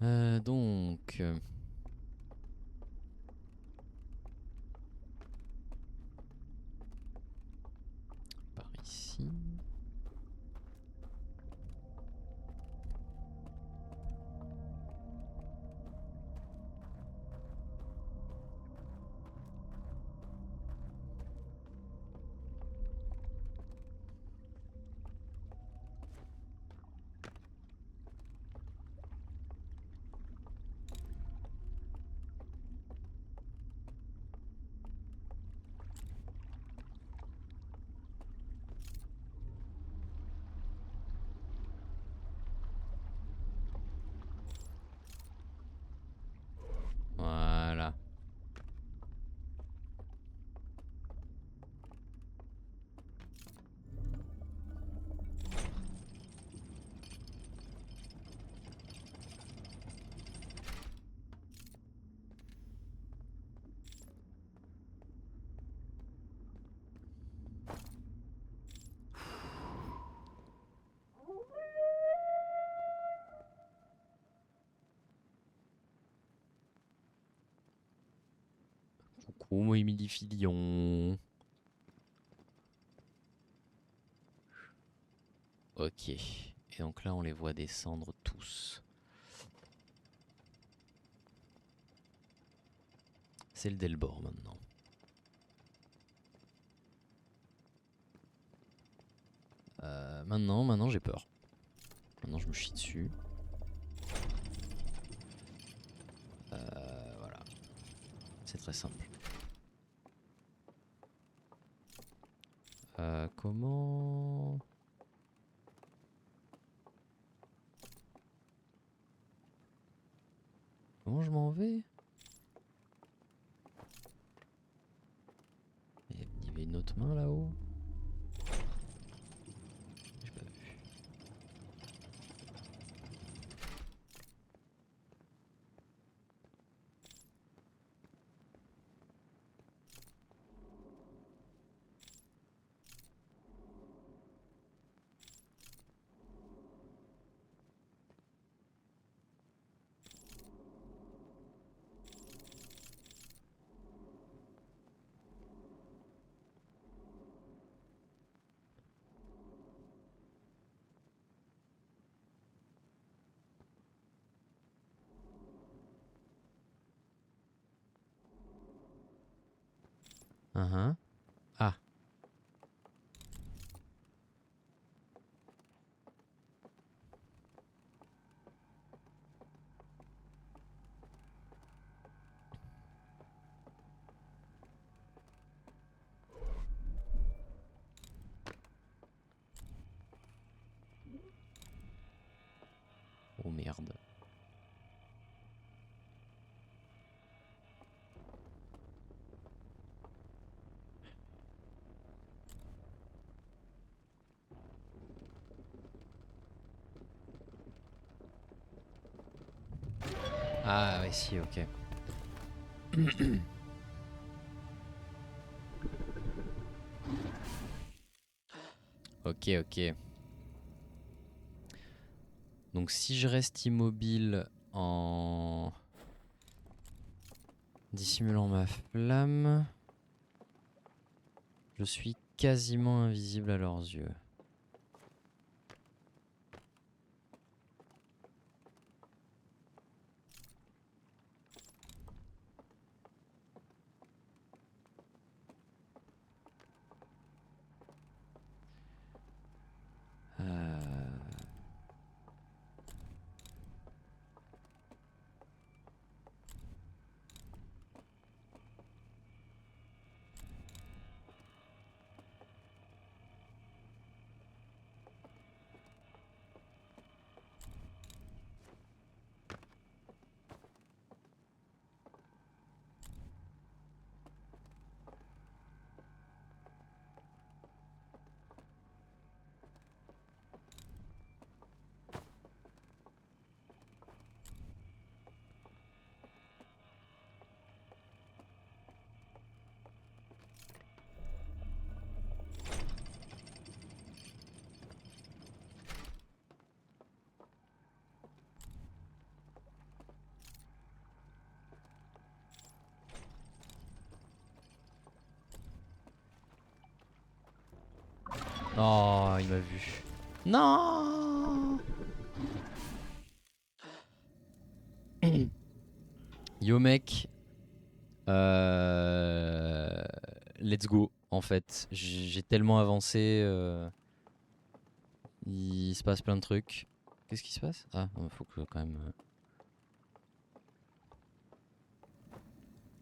Donc... par ici... Voilà. Coucou, mon humidifilion. Ok. Et donc là, on les voit descendre tous. C'est le Delbord maintenant. Maintenant j'ai peur. Maintenant je me chie dessus. Voilà. C'est très simple. Comment... Comment je m'en vais? Il y avait une autre main là-haut. J'ai pas vu. Ah. Oh merde. Ah oui si, ok. Ok, ok. Donc si je reste immobile en dissimulant ma flamme, je suis quasiment invisible à leurs yeux. Oh, il m'a vu. Non. Yo mec. Euh, Let's go. En fait, j'ai tellement avancé. Il se passe plein de trucs. Qu'est-ce qui se passe? Ah, il faut que quand même.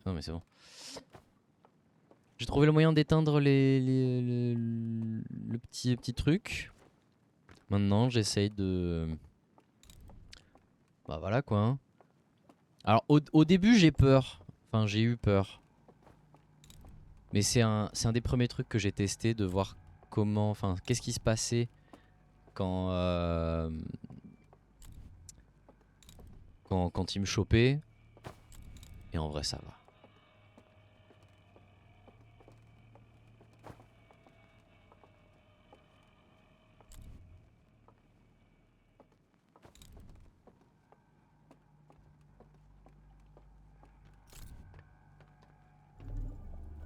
Non mais c'est bon. J'ai trouvé le moyen d'éteindre le petit truc. Maintenant, j'essaye de. Bah voilà quoi. Hein. Alors au début, j'ai peur. Enfin, j'ai eu peur. Mais c'est un des premiers trucs que j'ai testé de voir comment. Enfin, qu'est-ce qui se passait quand. Quand il me chopait. Et en vrai, ça va.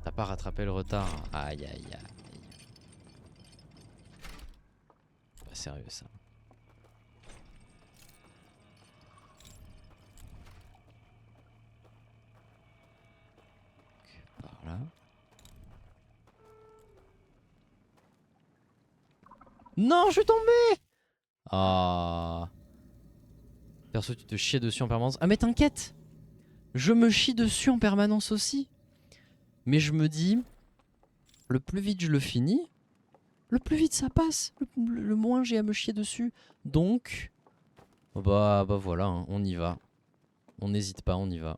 T'as pas rattrapé le retard. Aïe aïe aïe. Pas sérieux ça. Par là. Non, je suis tombé. Ah. Perso, tu te chies dessus en permanence. Ah mais t'inquiète. Je me chie dessus en permanence aussi. Mais je me dis, le plus vite je le finis, le plus vite ça passe. Le moins j'ai à me chier dessus. Donc, bah voilà, hein, on y va. On n'hésite pas, on y va.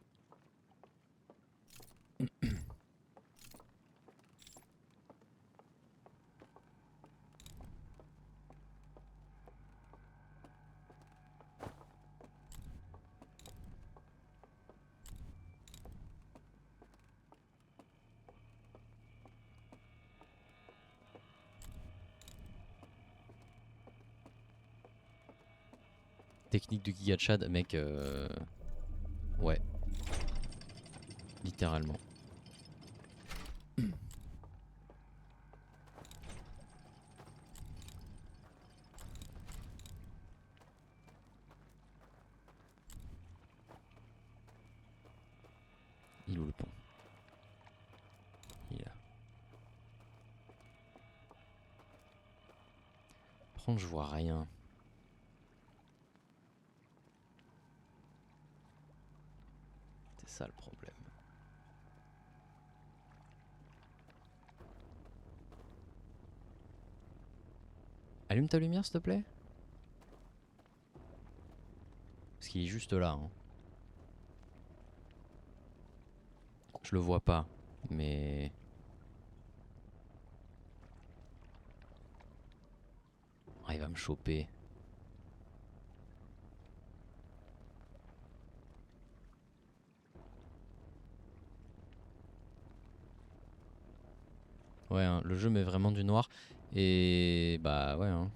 Technique du Giga Chad, mec. Ouais, littéralement. Il est où le pont? Il est là. Par contre, je vois rien. C'est ça le problème. Allume ta lumière, s'il te plaît. Parce qu'il est juste là. Hein. Je le vois pas. Mais. Ah, il va me choper. Ouais, hein, le jeu met vraiment du noir. Et. Bah ouais, hein.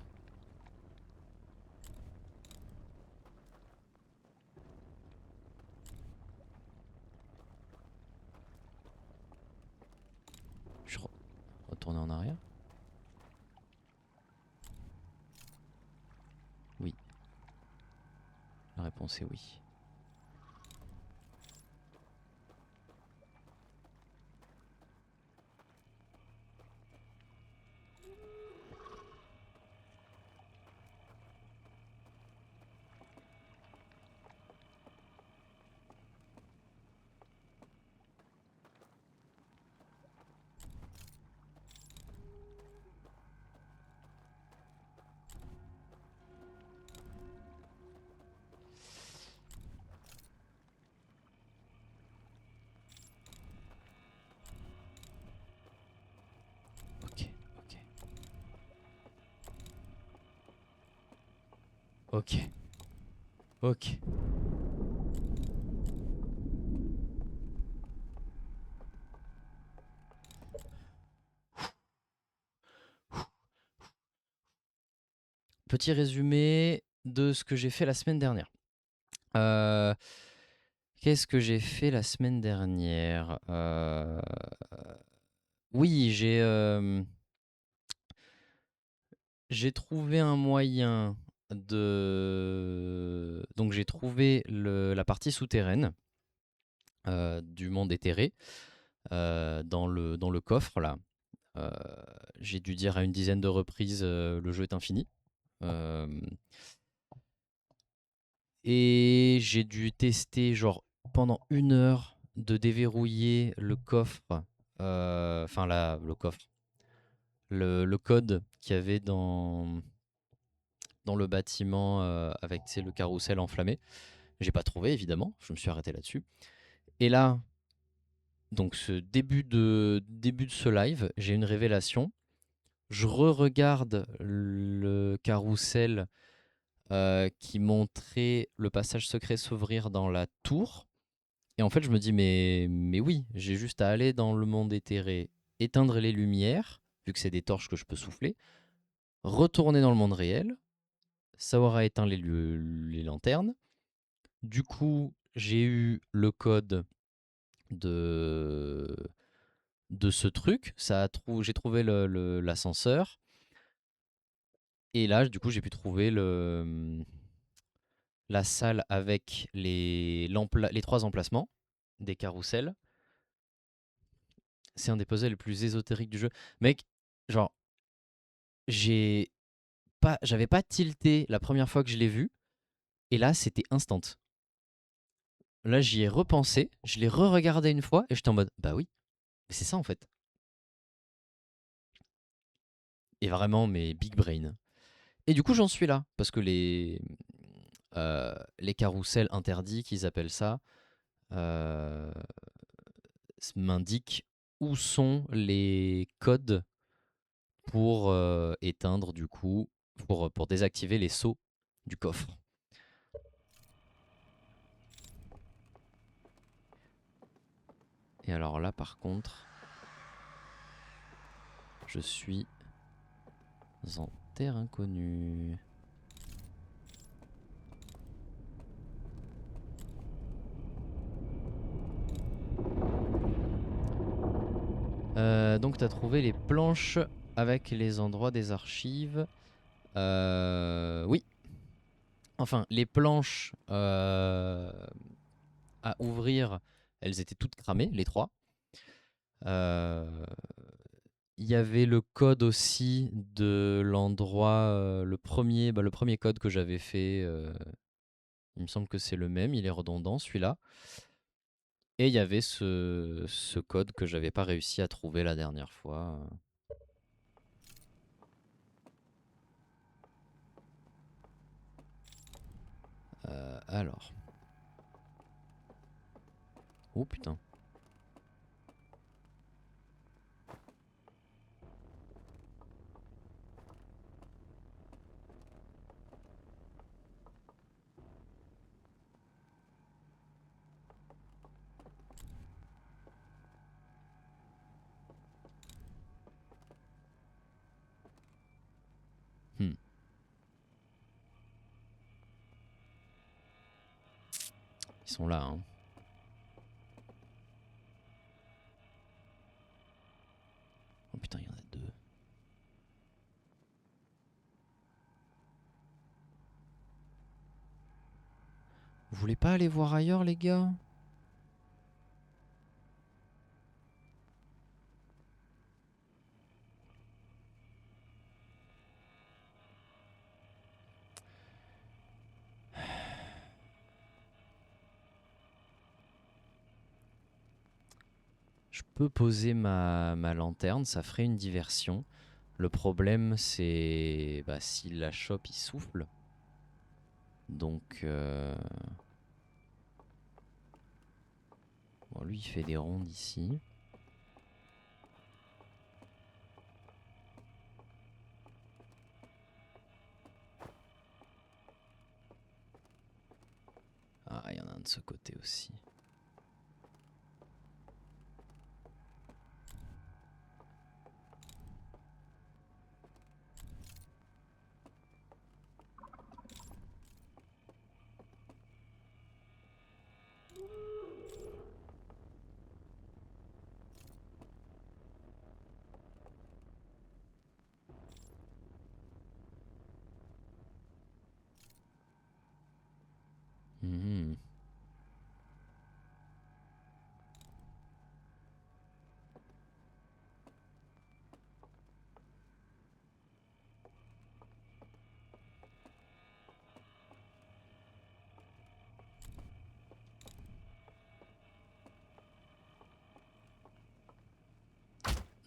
Je retourner en arrière. Oui. La réponse est oui. Ok, ok. Ok. Ok. Petit résumé de ce que j'ai fait la semaine dernière. Euh, Qu'est-ce que j'ai fait la semaine dernière? Oui, j'ai trouvé un moyen de... Donc j'ai trouvé la partie souterraine du monde éthéré dans le coffre là. Euh, j'ai dû dire à une dizaine de reprises le jeu est infini. Euh, et j'ai dû tester genre pendant 1 heure de déverrouiller le coffre. Enfin le coffre. Le code qu'il y avait dans le bâtiment avec le carrousel enflammé. J'ai pas trouvé évidemment, je me suis arrêté là-dessus. Et là, donc ce début de ce live, j'ai une révélation. Je re-regarde le carrousel qui montrait le passage secret s'ouvrir dans la tour. Et en fait, je me dis, mais oui, j'ai juste à aller dans le monde éthéré, éteindre les lumières, vu que c'est des torches que je peux souffler, retourner dans le monde réel, ça aura éteint les lanternes. Du coup, j'ai eu le code de, de ce truc, j'ai trouvé l'ascenseur, et là, du coup, j'ai pu trouver la salle avec les 3 emplacements des carrousels. C'est un des puzzles les plus ésotériques du jeu. Mec, genre, j'avais pas tilté la première fois que je l'ai vu, et là, c'était instant. Là, j'y ai repensé, je l'ai re-regardé une fois, et j'étais en mode, bah oui, mais c'est ça en fait. Et vraiment, mais big brain. Et du coup, j'en suis là, parce que les carousels interdits, qu'ils appellent ça, euh, m'indiquent où sont les codes pour éteindre, du coup, pour désactiver les seaux du coffre. Et alors là, par contre, je suis en terre inconnue. Donc, tu as trouvé les planches avec les endroits des archives. Oui. Enfin, les planches à ouvrir, elles étaient toutes cramées, les 3. Il y avait le code aussi de l'endroit, le premier code que j'avais fait. Il me semble que c'est le même, il est redondant celui-là. Et il y avait ce code que j'avais pas réussi à trouver la dernière fois. Alors. Oh putain. Hmm. Ils sont là, hein. Oh putain, il y en a 2. Vous voulez pas aller voir ailleurs, les gars? Je peux poser ma lanterne, ça ferait une diversion. Le problème, c'est si la chope il souffle. Donc, bon, lui il fait des rondes ici. Ah, il y en a un de ce côté aussi.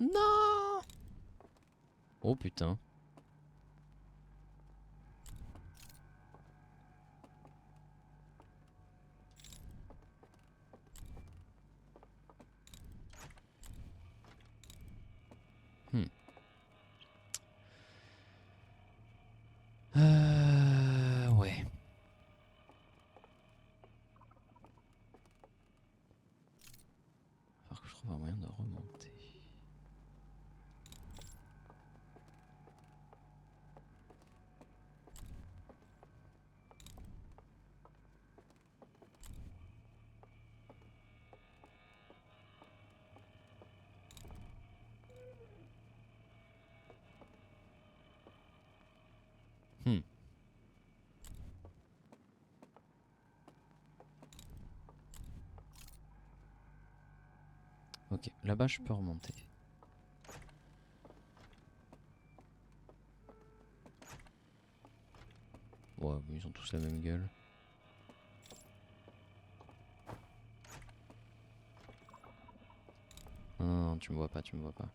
Non. Oh putain. Ouais. Alors que je trouve un moyen de remonter. Ok, là-bas je peux remonter. Ouais, ils ont tous la même gueule. Non, tu me vois pas, tu me vois pas.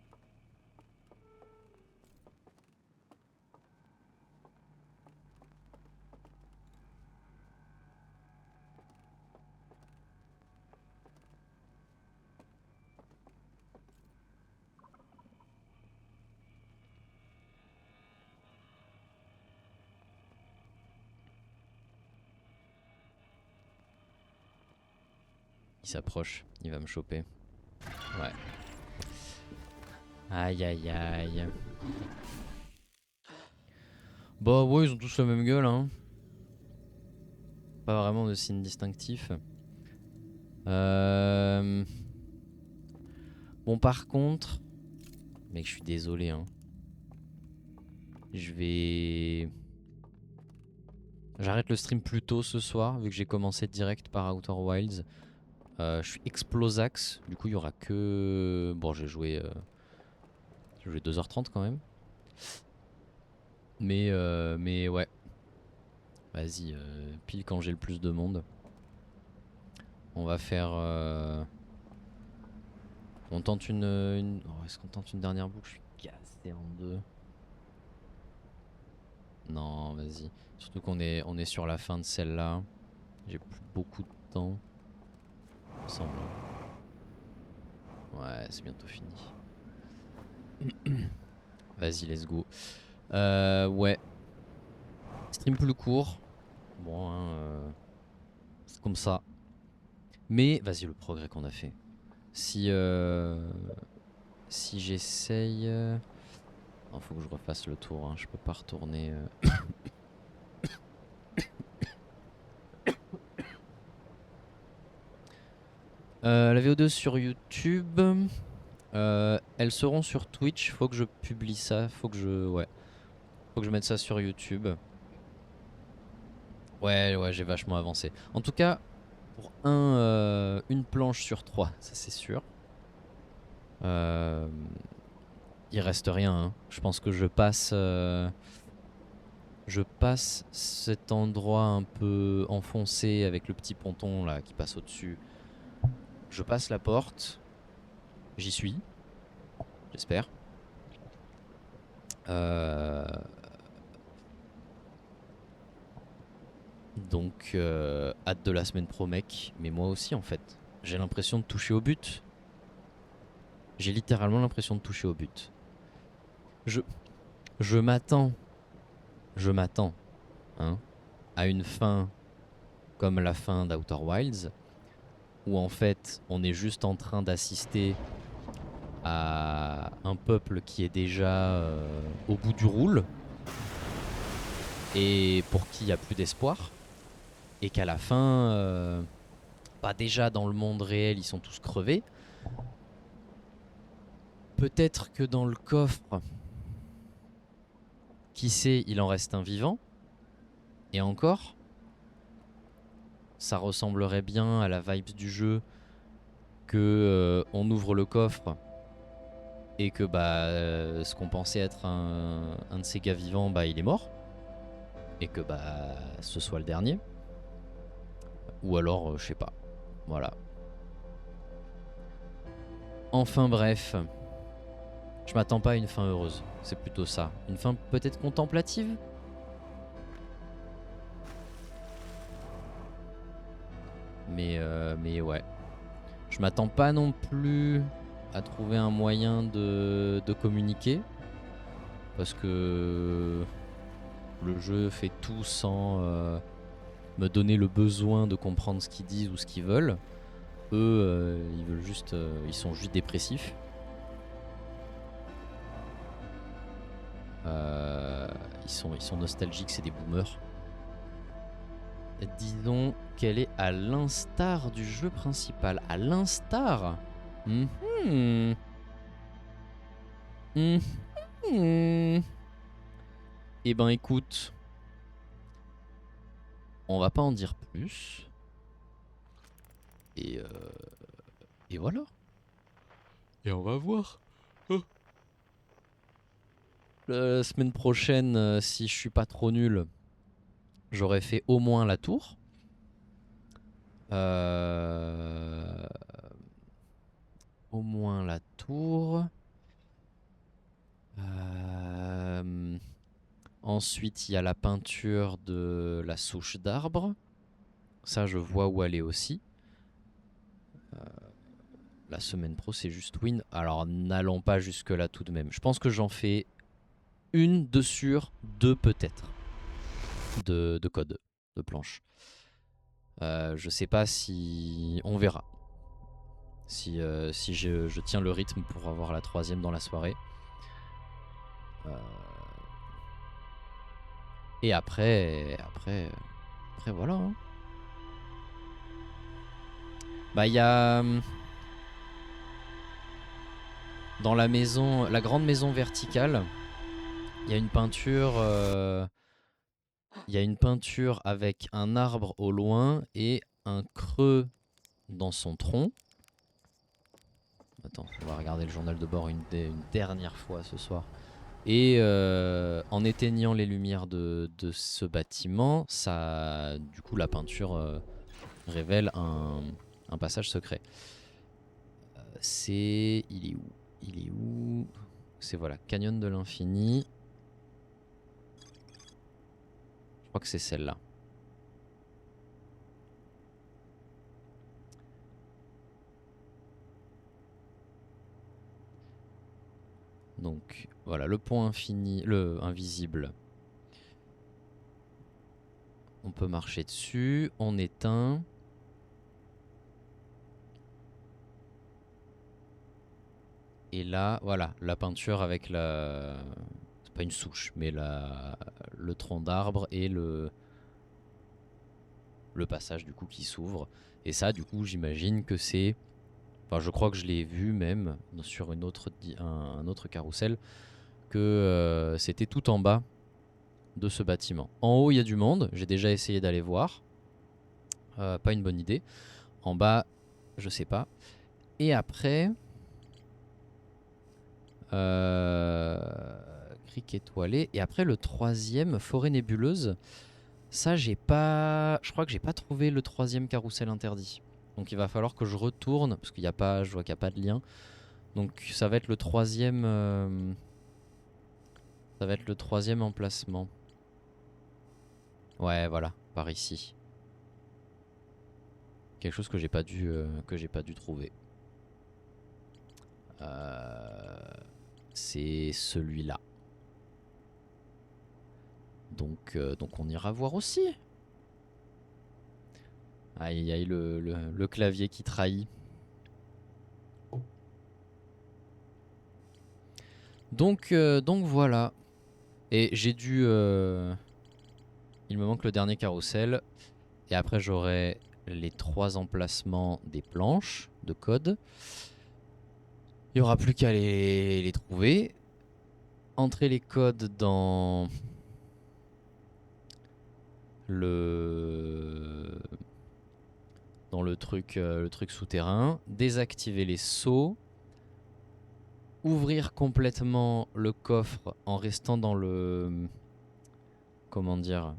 Il s'approche, il va me choper. Ouais. Aïe aïe aïe. Bah ouais, ils ont tous la même gueule, hein. Pas vraiment de signe distinctif. Bon, par contre, mec, je suis désolé, hein. Je vais. J'arrête le stream plus tôt ce soir, vu que j'ai commencé direct par Outer Wilds. Je suis explosax, du coup, il y aura que. Bon, j'ai joué 2h30 quand même. Mais ouais. Vas-y, pile quand j'ai le plus de monde. On va faire. On tente une... Oh, est-ce qu'on tente une dernière boucle? Je suis cassé en deux. Non, vas-y. Surtout on est sur la fin de celle-là. J'ai plus beaucoup de temps. Il me semble. Ouais, c'est bientôt fini. Vas-y, let's go. Ouais. Stream plus court. Bon, hein, c'est comme ça. Mais, vas-y, le progrès qu'on a fait. Si j'essaye... Non, faut que je refasse le tour, hein. Je peux pas retourner... la VO2 sur YouTube... elles seront sur Twitch, faut que je publie ça, faut que je mette ça sur YouTube. Ouais, j'ai vachement avancé. En tout cas, pour une planche sur 3, ça c'est sûr. Il reste rien, hein. Je pense que je passe cet endroit un peu enfoncé avec le petit ponton là qui passe au-dessus. Je passe la porte, j'y suis, j'espère. Donc, hâte de la semaine pro, mec. Mais moi aussi, en fait. J'ai l'impression de toucher au but. J'ai littéralement l'impression de toucher au but. Je m'attends. Hein, à une fin comme la fin d'Outer Wilds. Où en fait, on est juste en train d'assister à un peuple qui est déjà au bout du roule. Et pour qui il n'y a plus d'espoir. Et qu'à la fin, bah déjà dans le monde réel, ils sont tous crevés. Peut-être que dans le coffre, qui sait, il en reste un vivant. Et encore, ça ressemblerait bien à la vibes du jeu que on ouvre le coffre et que bah ce qu'on pensait être un de ces gars vivants, bah il est mort. Et que bah ce soit le dernier. Ou alors, je sais pas. Voilà. Enfin bref. Je m'attends pas à une fin heureuse. C'est plutôt ça. Une fin peut-être contemplative. Mais ouais. Je m'attends pas non plus à trouver un moyen de communiquer. Parce que le jeu fait tout sans me donner le besoin de comprendre ce qu'ils disent ou ce qu'ils veulent. Eux, ils veulent juste, ils sont juste dépressifs. Ils sont nostalgiques, c'est des boomers. Disons qu'elle est à l'instar du jeu principal. À l'instar. Mhm. Mhm. Eh ben écoute, on va pas en dire plus. Et voilà. Et on va voir. Oh. La semaine prochaine, si je suis pas trop nul, j'aurais fait au moins la tour. Au moins la tour. Ensuite, il y a la peinture de la souche d'arbre. Ça, je vois où aller aussi. La semaine pro, c'est juste win. Alors, n'allons pas jusque-là tout de même. Je pense que j'en fais une de sur deux peut-être de code, de planche. Je sais pas si... On verra. Si je tiens le rythme pour avoir la troisième dans la soirée. Et après voilà. Hein. Bah il y a dans la maison, la grande maison verticale, il y a une peinture. Il y a une peinture avec un arbre au loin et un creux dans son tronc. Attends, on va regarder le journal de bord une dernière fois ce soir. Et en éteignant les lumières de ce bâtiment, ça, du coup, la peinture révèle un passage secret. C'est... Il est où? Il est où? C'est voilà, Canyon de l'infini. Je crois que c'est celle-là. Donc voilà, le point infini, le invisible. On peut marcher dessus, on éteint. Et là, voilà, la peinture avec la... C'est pas une souche, mais le tronc d'arbre et le passage du coup qui s'ouvre. Et ça, du coup, j'imagine que c'est... Enfin, je crois que je l'ai vu même sur un autre carrousel, que c'était tout en bas de ce bâtiment. En haut, il y a du monde. J'ai déjà essayé d'aller voir. Pas une bonne idée. En bas, je sais pas. Et après... Cric étoilé. Et après, le troisième, forêt nébuleuse. Ça, j'ai pas... Je crois que j'ai pas trouvé le troisième carrousel interdit. Donc il va falloir que je retourne, parce qu'il y a pas... Je vois qu'il n'y a pas de lien. Donc ça va être le troisième... Ça va être le troisième emplacement. Ouais, voilà, par ici. Quelque chose que j'ai pas dû trouver. C'est celui-là. Donc on ira voir aussi. Aïe aïe, le clavier qui trahit. Donc voilà. Et j'ai dû... Il me manque le dernier carrousel. Et après j'aurai les 3 emplacements des planches de code. Il n'y aura plus qu'à les trouver. Entrer les codes dans le truc souterrain. Désactiver les sauts. Ouvrir complètement le coffre en restant dans le... Comment dire,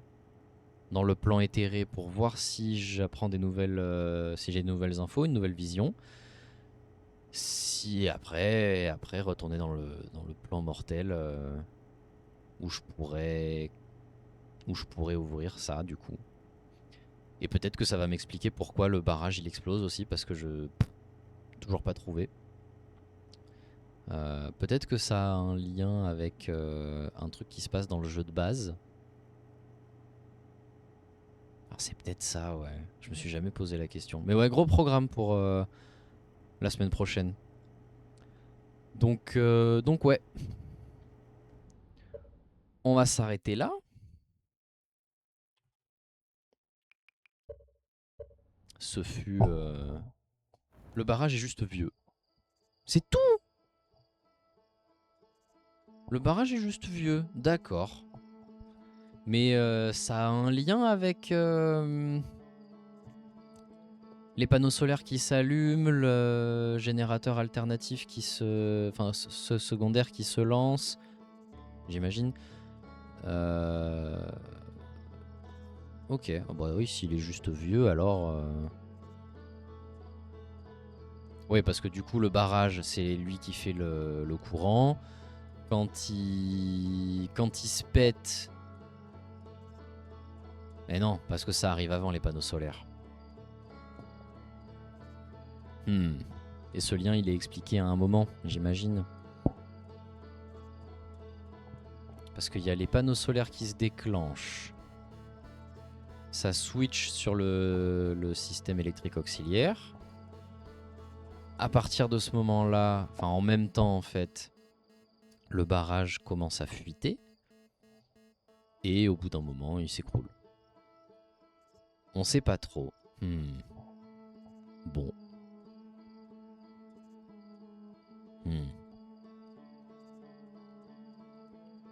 dans le plan éthéré pour voir si j'apprends des nouvelles, si j'ai de nouvelles infos, une nouvelle vision. Si après retourner dans le plan mortel où je pourrais ouvrir ça du coup. Et peut-être que ça va m'expliquer pourquoi le barrage il explose aussi parce que je toujours pas trouvé. Peut-être que ça a un lien avec un truc qui se passe dans le jeu de base. Alors c'est peut-être ça, ouais. Je me suis jamais posé la question. Mais ouais, gros programme pour la semaine prochaine. Donc ouais. On va s'arrêter là. Ce fut... Le barrage est juste vieux. C'est tout. Le barrage est juste vieux, d'accord. Mais ça a un lien avec les panneaux solaires qui s'allument, le générateur alternatif qui se... Enfin, ce secondaire qui se lance, j'imagine. Ok, oh bah oui, s'il est juste vieux, alors... Oui, parce que du coup, le barrage, c'est lui qui fait le courant. Quand il se pète... Mais non, parce que ça arrive avant les panneaux solaires. Et ce lien, il est expliqué à un moment, j'imagine. Parce qu'il y a les panneaux solaires qui se déclenchent. Ça switch sur le système électrique auxiliaire. À partir de ce moment-là, enfin en même temps en fait, le barrage commence à fuiter. Et au bout d'un moment, il s'écroule. On sait pas trop. Bon. Je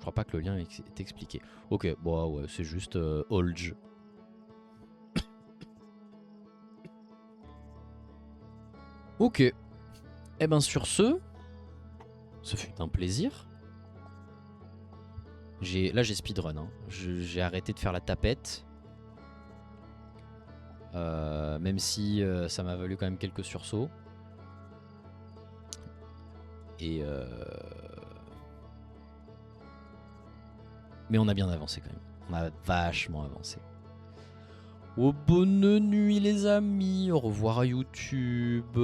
crois pas que le lien est expliqué. Ok, bon ouais, c'est juste Olge. Ok. Eh ben sur ce fut un plaisir. Là j'ai speedrun. Hein. J'ai arrêté de faire la tapette. Même si ça m'a valu quand même quelques sursauts. Et mais on a bien avancé quand même. On a vachement avancé. Oh, bonne nuit les amis. Au revoir à YouTube.